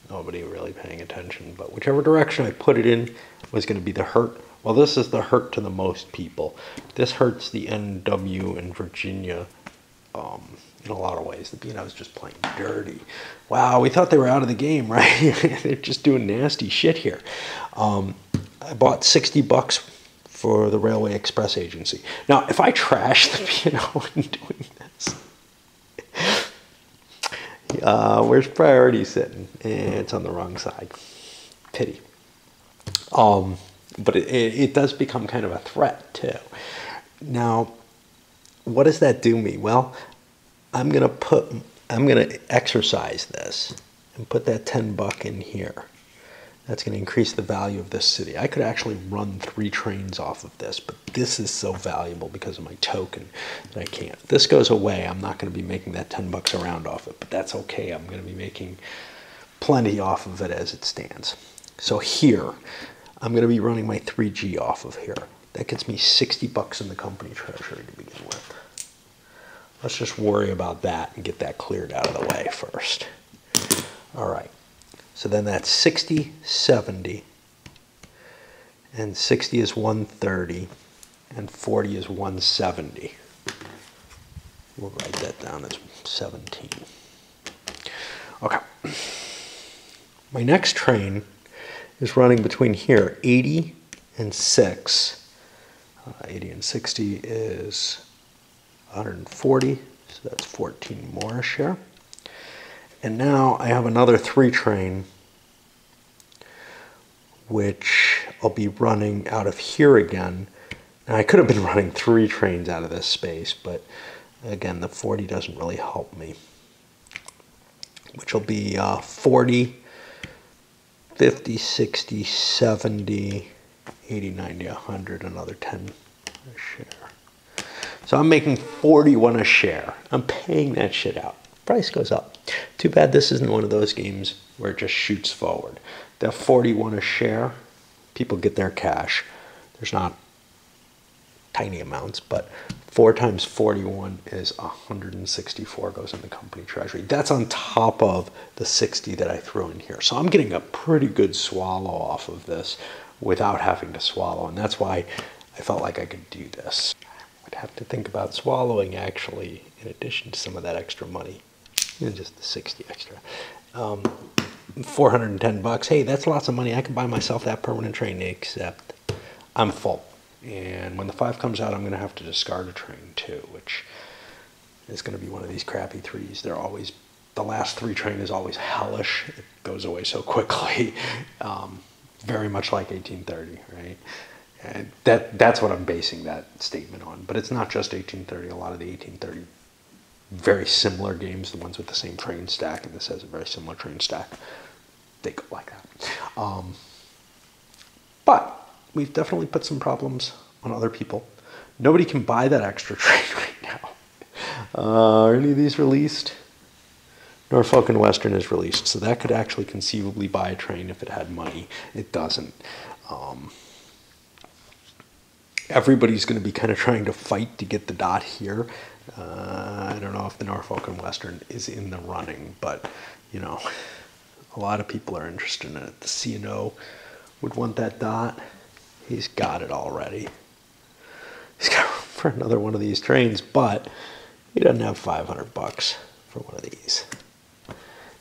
Nobody really paying attention, but whichever direction I put it in was going to be the hurt. Well, this is the hurt to the most people. This hurts the NW in Virginia in a lot of ways. The B&O is just playing dirty. Wow, we thought they were out of the game, right? They're just doing nasty shit here. I bought $60 for the Railway Express Agency. Now, if I trash the B&O in doing this, where's priority sitting? It's on the wrong side. Pity. But it does become kind of a threat too. Now, what does that do me? Well, I'm gonna exercise this and put that $10 in here. That's gonna increase the value of this city. I could actually run 3 trains off of this, but this is so valuable because of my token that I can't. If this goes away, I'm not gonna be making that $10 a round off it, but that's okay. I'm gonna be making plenty off of it as it stands. So here, I'm gonna be running my 3G off of here. That gets me $60 in the company treasury to begin with. Let's just worry about that and get that cleared out of the way first. All right, so then that's 60, 70, and 60 is 130, and 40 is 170. We'll write that down as 17. Okay. My next train is running between here, 80 and 6. 80 and 60 is 140, so that's 14 more a share. And now I have another 3 train, which I'll be running out of here again. Now I could have been running 3 trains out of this space, but again, the 40 doesn't really help me. Which will be 40, 50, 60, 70, 80, 90, 100, another 10 a share. So I'm making 41 a share. I'm paying that shit out. Price goes up. Too bad this isn't one of those games where it just shoots forward. That 41 a share, people get their cash. There's not tiny amounts, but 4 times 41 is 164 goes in the company treasury. That's on top of the 60 that I threw in here. So I'm getting a pretty good swallow off of this without having to swallow, and that's why I felt like I could do this. I'd have to think about swallowing actually in addition to some of that extra money, just the 60 extra. 410 bucks. Hey, that's lots of money. I can buy myself that permanent train, except I'm full. And when the 5 comes out, I'm going to have to discard a train too, which is going to be one of these crappy 3s. They're always, the last 3 train is always hellish. It goes away so quickly. Very much like 1830, right? And that's what I'm basing that statement on. But it's not just 1830. A lot of the 1830 very similar games, the ones with the same train stack, and this has a very similar train stack, they go like that. But we've definitely put some problems on other people. Nobody can buy that extra train right now. Are any of these released? Norfolk and Western is released, so that could actually conceivably buy a train if it had money. It doesn't. Everybody's going to be kind of trying to fight to get the dot here. I don't know if the Norfolk and Western is in the running, but, you know, a lot of people are interested in it. The C&O would want that dot. He's got it already. He's got room for another one of these trains, but he doesn't have 500 bucks for one of these.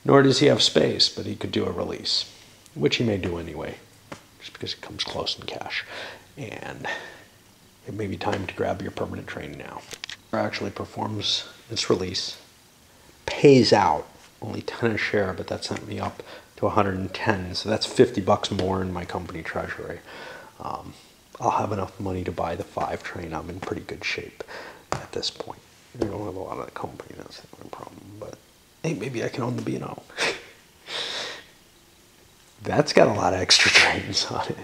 Nor does he have space, but he could do a release, which he may do anyway, just because it comes close in cash. And it may be time to grab your permanent train now. It actually performs its release, pays out only 10 a share, but that sent me up to 110, so that's 50 bucks more in my company treasury. I'll have enough money to buy the 5 train. I'm in pretty good shape at this point. I don't have a lot of the company, that's the only problem, but hey, maybe I can own the B&O. That's got a lot of extra trains on it.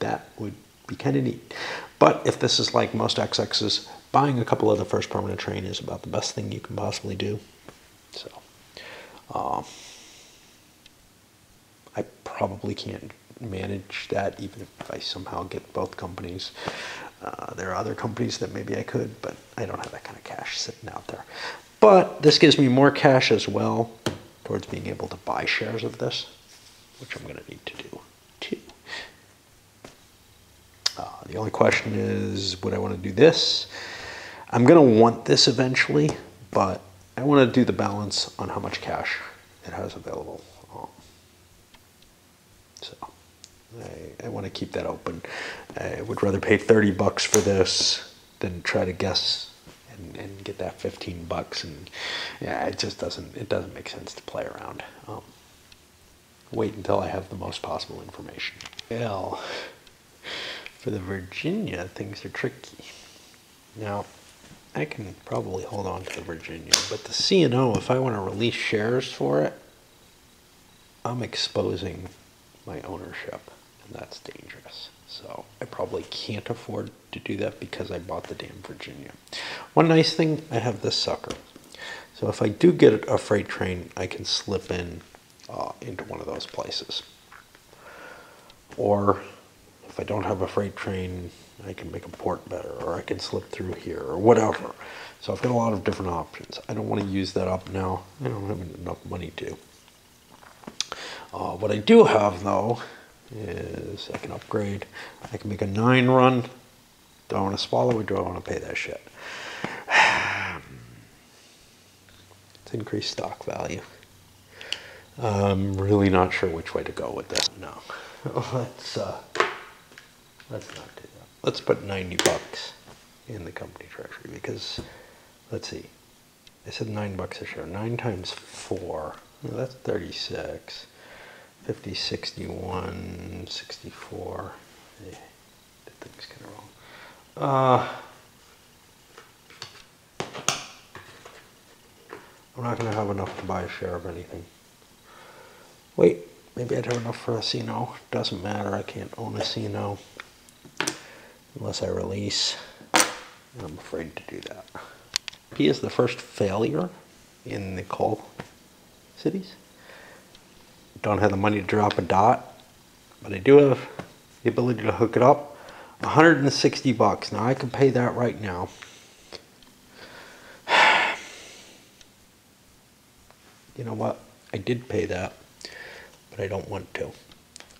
That would be kind of neat. But if this is like most XXs, buying a couple of the first permanent train is about the best thing you can possibly do. So, I probably can't manage that even if I somehow get both companies. There are other companies that maybe I could, but I don't have that kind of cash sitting out there. But this gives me more cash as well towards being able to buy shares of this, which I'm going to need to do too. The only question is, would I want to do this? I'm going to want this eventually, but I want to do the balance on how much cash it has available. So I want to keep that open. I would rather pay 30 bucks for this than try to guess and get that 15 bucks. And yeah, it doesn't make sense to play around. Wait until I have the most possible information. Well, for the Virginia, things are tricky. Now, I can probably hold on to the Virginia, but the C&O, if I want to release shares for it, I'm exposing my ownership, and that's dangerous. So I probably can't afford to do that because I bought the damn Virginia. One nice thing, I have this sucker. So if I do get a freight train, I can slip in into one of those places. Or if I don't have a freight train, I can make a port better, or I can slip through here, or whatever. So I've got a lot of different options. I don't want to use that up now. I don't have enough money to. What I do have, though, is I can upgrade. I can make a 9 run. Do I want to swallow or do I want to pay that shit? It's increased stock value. I'm really not sure which way to go with this. No. Let's not do that. Let's put 90 bucks in the company treasury because, let's see. I said 9 bucks a share. 9 times 4. Well, that's 36. 50, 61, 64. Hey, that thing's kind of wrong. I'm not going to have enough to buy a share of anything. Wait, maybe I'd have enough for a C&O. Doesn't matter, I can't own a C&O unless I release. I'm afraid to do that. He is the first failure in the coal cities. Don't have the money to drop a dot, but I do have the ability to hook it up. 160 bucks. Now I can pay that right now. You know what? I did pay that, but I don't want to.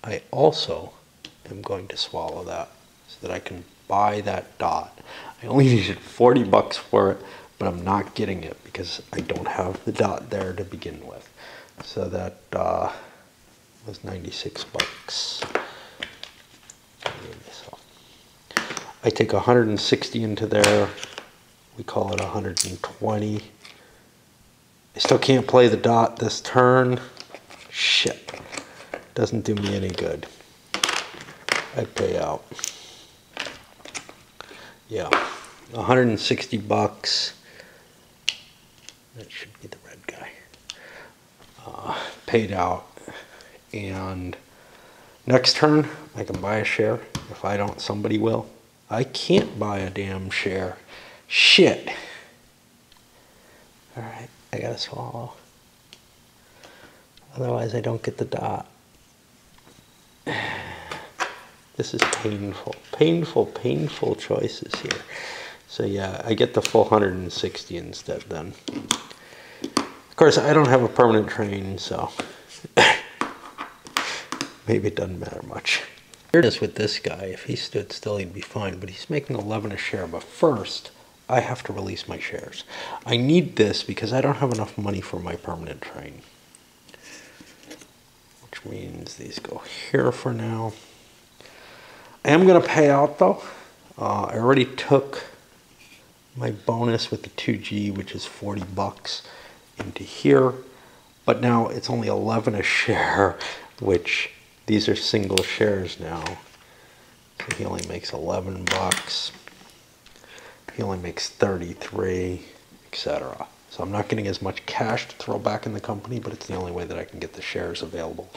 I also am going to swallow that so that I can buy that dot. I only needed 40 bucks for it, but I'm not getting it because I don't have the dot there to begin with. So that was 96 bucks. I take 160 into there. We call it 120. I still can't play the dot this turn. Shit. Doesn't do me any good. I pay out. Yeah. 160 bucks. That should be the red guy. Paid out. And next turn, I can buy a share. If I don't, somebody will. I can't buy a damn share. Shit. Alright, I gotta swallow. Otherwise, I don't get the dot. This is painful. Painful, painful choices here. So yeah, I get the full 160 instead then. Of course, I don't have a permanent train, so maybe it doesn't matter much. Here it is with this guy. If he stood still, he'd be fine, but he's making 11 a share. But first, I have to release my shares. I need this because I don't have enough money for my permanent train. Which means these go here for now. I am going to pay out, though. I already took my bonus with the 2G, which is 40 bucks, into here. But now it's only 11 a share, which these are single shares now. So he only makes 11 bucks. He only makes 33, etc. So I'm not getting as much cash to throw back in the company, but it's the only way that I can get the shares available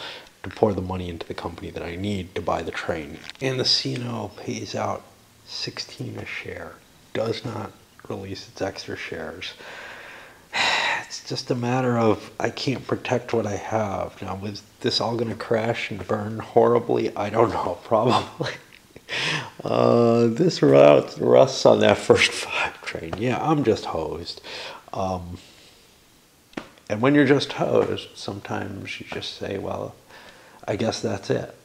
to pour the money into the company that I need to buy the train. And the C&O pays out 16 a share. Does not release its extra shares. It's just a matter of I can't protect what I have. Now, is this all going to crash and burn horribly? I don't know, probably. This route rusts on that first 5 train. Yeah, I'm just hosed. And when you're just hosed, sometimes you just say, well, I guess that's it.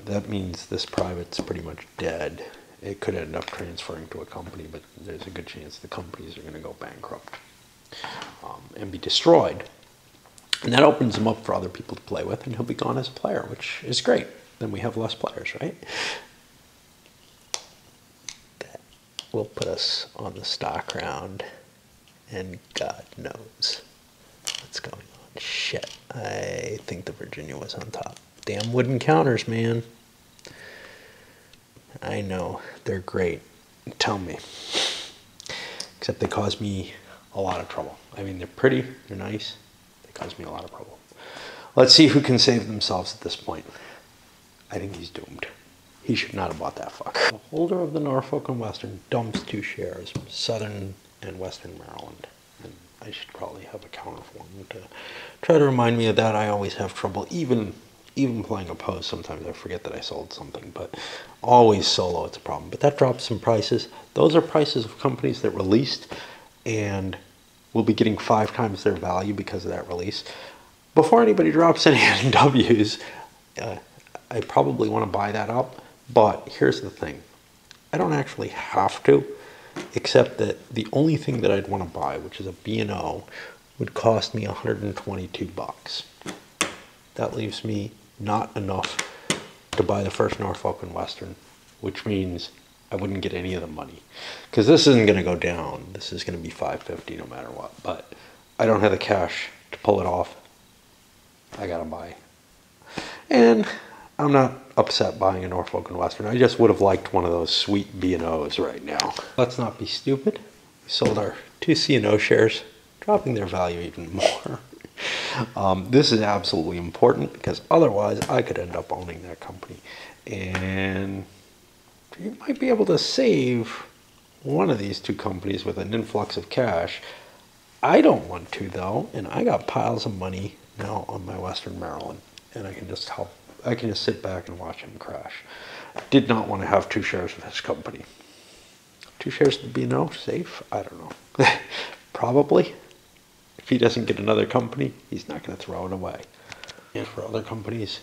That means this private's pretty much dead. It could end up transferring to a company, but there's a good chance the companies are going to go bankrupt and be destroyed. And that opens him up for other people to play with, and he'll be gone as a player, which is great. Then we have less players, right? That will put us on the stock round, and God knows what's going on. Shit, I think the Virginia was on top. Damn wooden counters, man. I know, they're great. Tell me. Except they cause me a lot of trouble. I mean, they're pretty, they're nice. They cause me a lot of trouble. Let's see who can save themselves at this point. I think he's doomed. He should not have bought that fuck. The holder of the Norfolk and Western dumps 2 shares, Southern and Western Maryland. And I should probably have a counter for him to try to remind me of that. I always have trouble, even playing opposed. Sometimes I forget that I sold something, but always solo, it's a problem. But that drops some prices. Those are prices of companies that released and will be getting 5 times their value because of that release. Before anybody drops any NWs, I probably want to buy that up. But here's the thing. I don't actually have to, except that the only thing that I'd want to buy, which is a B&O, would cost me 122 bucks. That leaves me not enough to buy the first Norfolk and Western, which means I wouldn't get any of the money. Because this isn't going to go down. This is going to be $5.50 no matter what. But I don't have the cash to pull it off. I got to buy. And I'm not upset buying a Norfolk and Western. I just would have liked one of those sweet B&Os right now. Let's not be stupid. We sold our 2 C&O shares, dropping their value even more. This is absolutely important because otherwise I could end up owning that company. And you might be able to save one of these 2 companies with an influx of cash. I don't want to, though, and I got piles of money now on my Western Maryland, and I can just sit back and watch him crash. Did not want to have 2 shares of his company. 2 shares of B&O, safe? I don't know. Probably. If he doesn't get another company, he's not going to throw it away. And for other companies,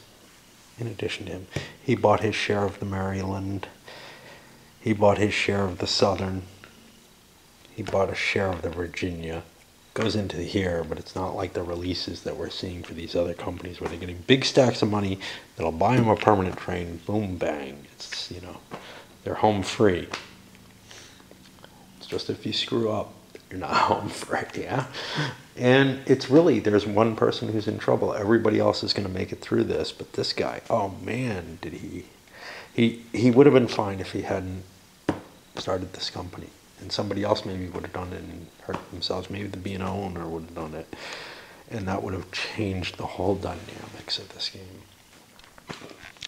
in addition to him, he bought his share of the Maryland. He bought his share of the Southern. He bought a share of the Virginia. Goes into here, but it's not like the releases that we're seeing for these other companies where they're getting big stacks of money that'll buy them a permanent train, boom, bang. It's, you know, they're home free. It's just if you screw up, you're not home free, yeah? And it's really, there's one person who's in trouble. Everybody else is going to make it through this, but this guy, oh man, did he would have been fine if he hadn't started this company. And somebody else maybe would have done it and hurt themselves. Maybe the B&O owner would have done it. And that would have changed the whole dynamics of this game.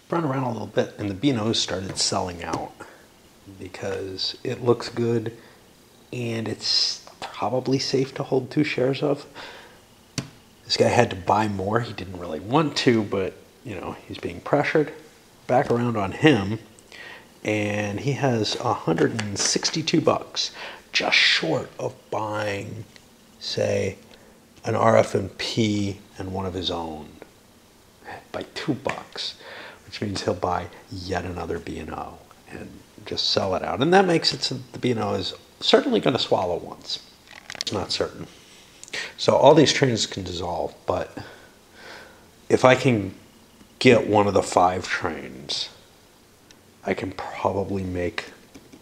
Run around a little bit, and the B&Os started selling out because it looks good and it's probably safe to hold 2 shares of. This guy had to buy more. He didn't really want to, but, you know, he's being pressured. Back around on him. And he has 162 bucks, just short of buying, say, an RF&P and one of his own by 2 bucks, which means he'll buy yet another B&O and just sell it out. And that makes it so that the B&O is certainly going to swallow once. Not certain. So all these trains can dissolve, but if I can get one of the 5 trains, I can probably make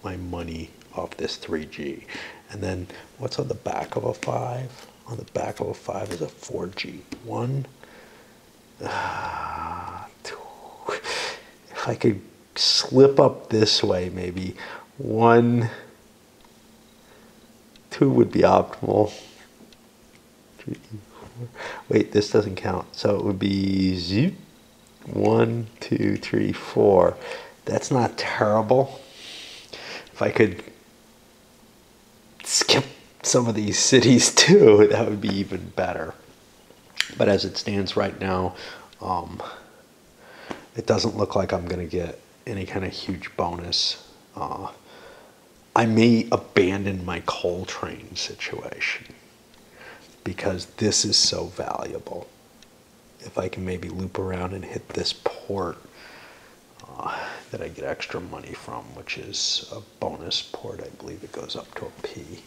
my money off this 3G. And then what's on the back of a 5? On the back of a 5 is a 4G. 1, 2. If I could slip up this way, maybe 1, 2 would be optimal. 3, 4. Wait, this doesn't count. So it would be 1, 2, 3, 4. That's not terrible. If I could skip some of these cities too, that would be even better. But as it stands right now, it doesn't look like I'm going to get any kind of huge bonus, I may abandon my Coltrane situation because this is so valuable. If I can maybe loop around and hit this port that I get extra money from, which is a bonus port, I believe it goes up to a P.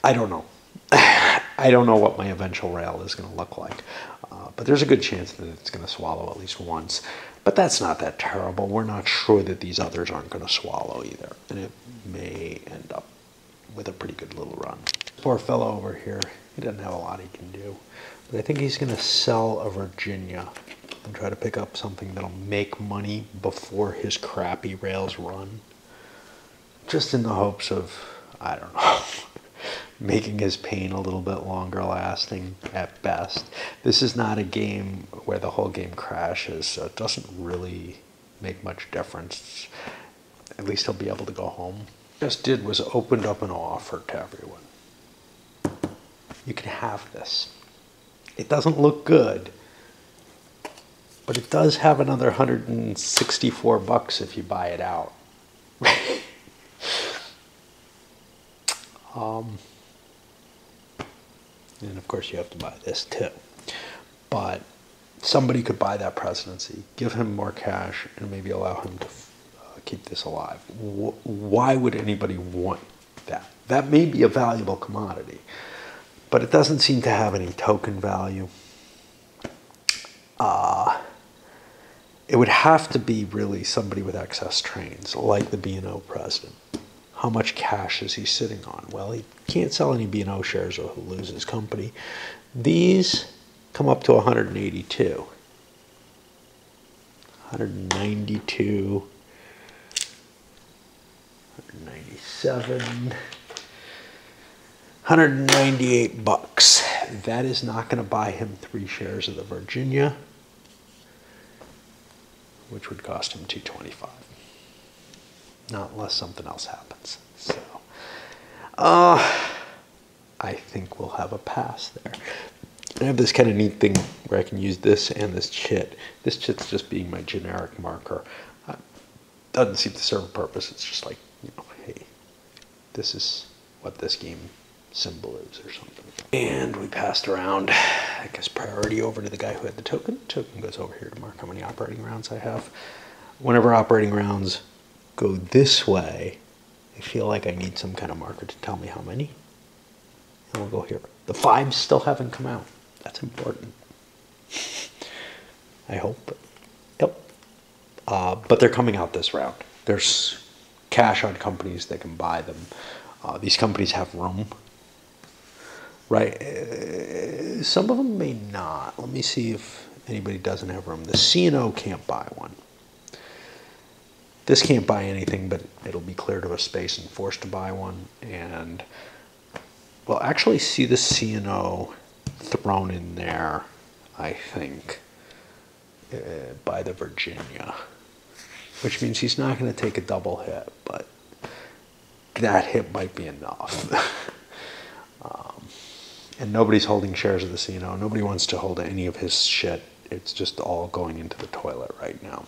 I don't know. I don't know what my eventual rail is going to look like, but there's a good chance that it's going to swallow at least once. But that's not that terrible. We're not sure that these others aren't going to swallow either, and it may end up with a pretty good little run. Poor fellow over here, he doesn't have a lot he can do, but I think he's going to sell a Virginia and try to pick up something that'll make money before his crappy rails run, just in the hopes of, I don't know, making his pain a little bit longer lasting at best. This is not a game where the whole game crashes, so it doesn't really make much difference. At least he'll be able to go home. What I just did was opened up an offer to everyone. You can have this. It doesn't look good, but it does have another 164 bucks if you buy it out. And of course you have to buy this too. But somebody could buy that presidency, give him more cash, and maybe allow him to keep this alive. Why would anybody want that? That may be a valuable commodity, but it doesn't seem to have any token value. It would have to be really somebody with excess trains, like the B&O president. How much cash is he sitting on? Well, he can't sell any B&O shares or he'll lose his company. These come up to 182. 192. 197. 198 bucks. That is not going to buy him 3 shares of the Virginia, which would cost him 225. Not unless something else happens. So, I think we'll have a pass there. I have this kind of neat thing where I can use this and this chit. This chit's just being my generic marker. Doesn't seem to serve a purpose. It's just like, you know, hey, this is what this game symbol is or something. And we passed around, I guess, priority over to the guy who had the token. Token goes over here to mark how many operating rounds I have. Whenever operating rounds go this way, I feel like I need some kind of marker to tell me how many. And we'll go here. The 5s still haven't come out. That's important. I hope. Yep. But they're coming out this round. There's cash on companies that can buy them. These companies have room, right? Some of them may not. Let me see if anybody doesn't have room. The C&O can't buy one. This can't buy anything, but it'll be cleared of a space and forced to buy one. And we'll actually see the C&O thrown in there, I think, by the Virginia, which means he's not going to take a double hit, but that hit might be enough. And nobody's holding shares of the C&O. Nobody wants to hold any of his shit. It's just all going into the toilet right now.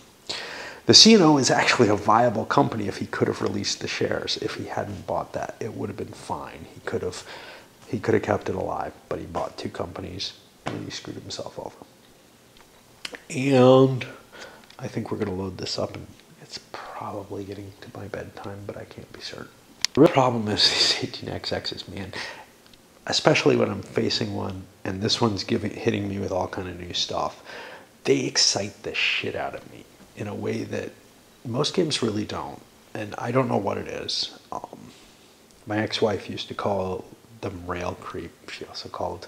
The C&O is actually a viable company if he could have released the shares. If he hadn't bought that, it would have been fine. He could have kept it alive, but he bought 2 companies and he screwed himself over. And I think we're going to load this up, and it's probably getting to my bedtime, but I can't be certain. The real problem is these 18xx's, man. Especially when I'm facing one, and this one's hitting me with all kind of new stuff. They excite the shit out of me in a way that most games really don't, and I don't know what it is. My ex-wife used to call them rail creep. She also called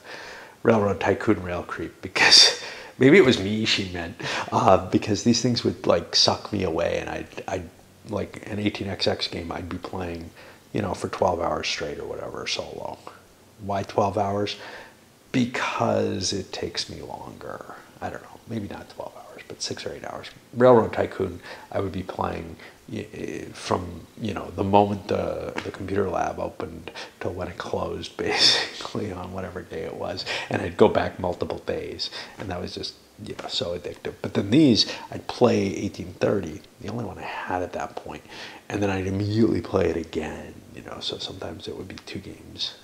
Railroad Tycoon rail creep, because maybe it was me she meant, because these things would like suck me away, and I'd like an 18xx game I'd be playing, you know, for 12 hours straight or whatever, solo. Why 12 hours? Because it takes me longer. I don't know, maybe not 12 hours, but 6 or 8 hours. Railroad Tycoon, I would be playing from, the moment the computer lab opened till when it closed, basically, on whatever day it was. And I'd go back multiple days, and that was just, so addictive. But then these, I'd play 1830, the only one I had at that point, and then I'd immediately play it again, so sometimes it would be 2 games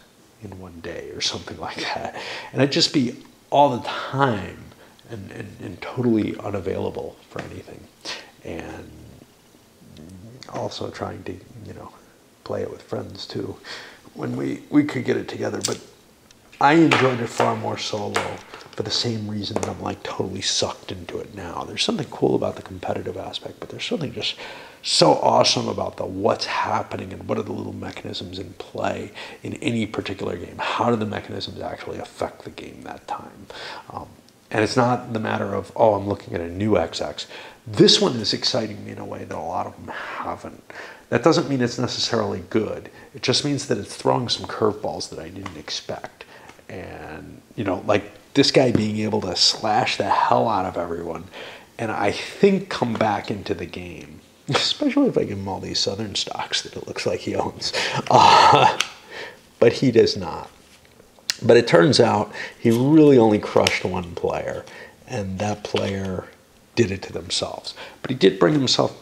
in one day or something like that. And I'd just be all the time and totally unavailable for anything. And also trying to, play it with friends too, when we could get it together. But I enjoyed it far more solo for the same reason that I'm like totally sucked into it now. There's something cool about the competitive aspect, but there's something just so awesome about the what's happening and what are the little mechanisms in play in any particular game. How do the mechanisms actually affect the game that time? And it's not the matter of, oh, I'm looking at a new XX. This one is exciting me in a way that a lot of them haven't. That doesn't mean it's necessarily good. It just means that it's throwing some curveballs that I didn't expect. And, like this guy being able to slash the hell out of everyone and I think come back into the game, especially if I give him all these Southern stocks that it looks like he owns. But he does not. But it turns out he really only crushed one player, and that player did it to themselves. But he did bring himself,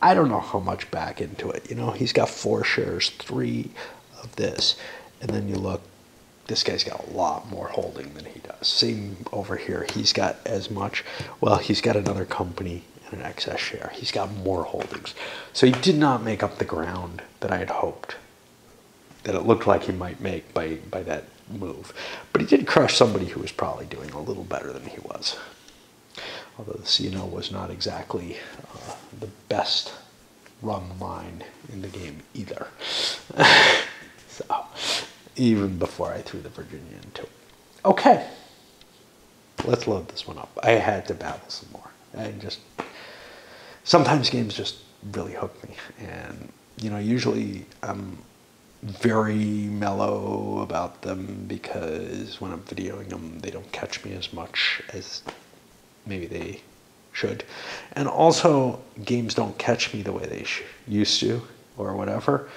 I don't know how much back into it. He's got 4 shares, 3 of this. And then you look, this guy's got a lot more holding than he does. Same over here. He's got as much. Well, he's got another company and an excess share. He's got more holdings. So he did not make up the ground that I had hoped, that it looked like he might make by that move. But he did crush somebody who was probably doing a little better than he was. Although the CNO was not exactly the best run line in the game either. So, even before I threw the Virginia into it. Okay, let's load this one up. I had to babble some more. Sometimes games just really hook me. And, usually I'm very mellow about them because when I'm videoing them, they don't catch me as much as maybe they should. And also, games don't catch me the way they used to or whatever.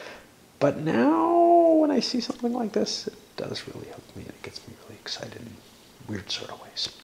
But now, when I see something like this, it does really hook me and it gets me really excited in weird sort of ways.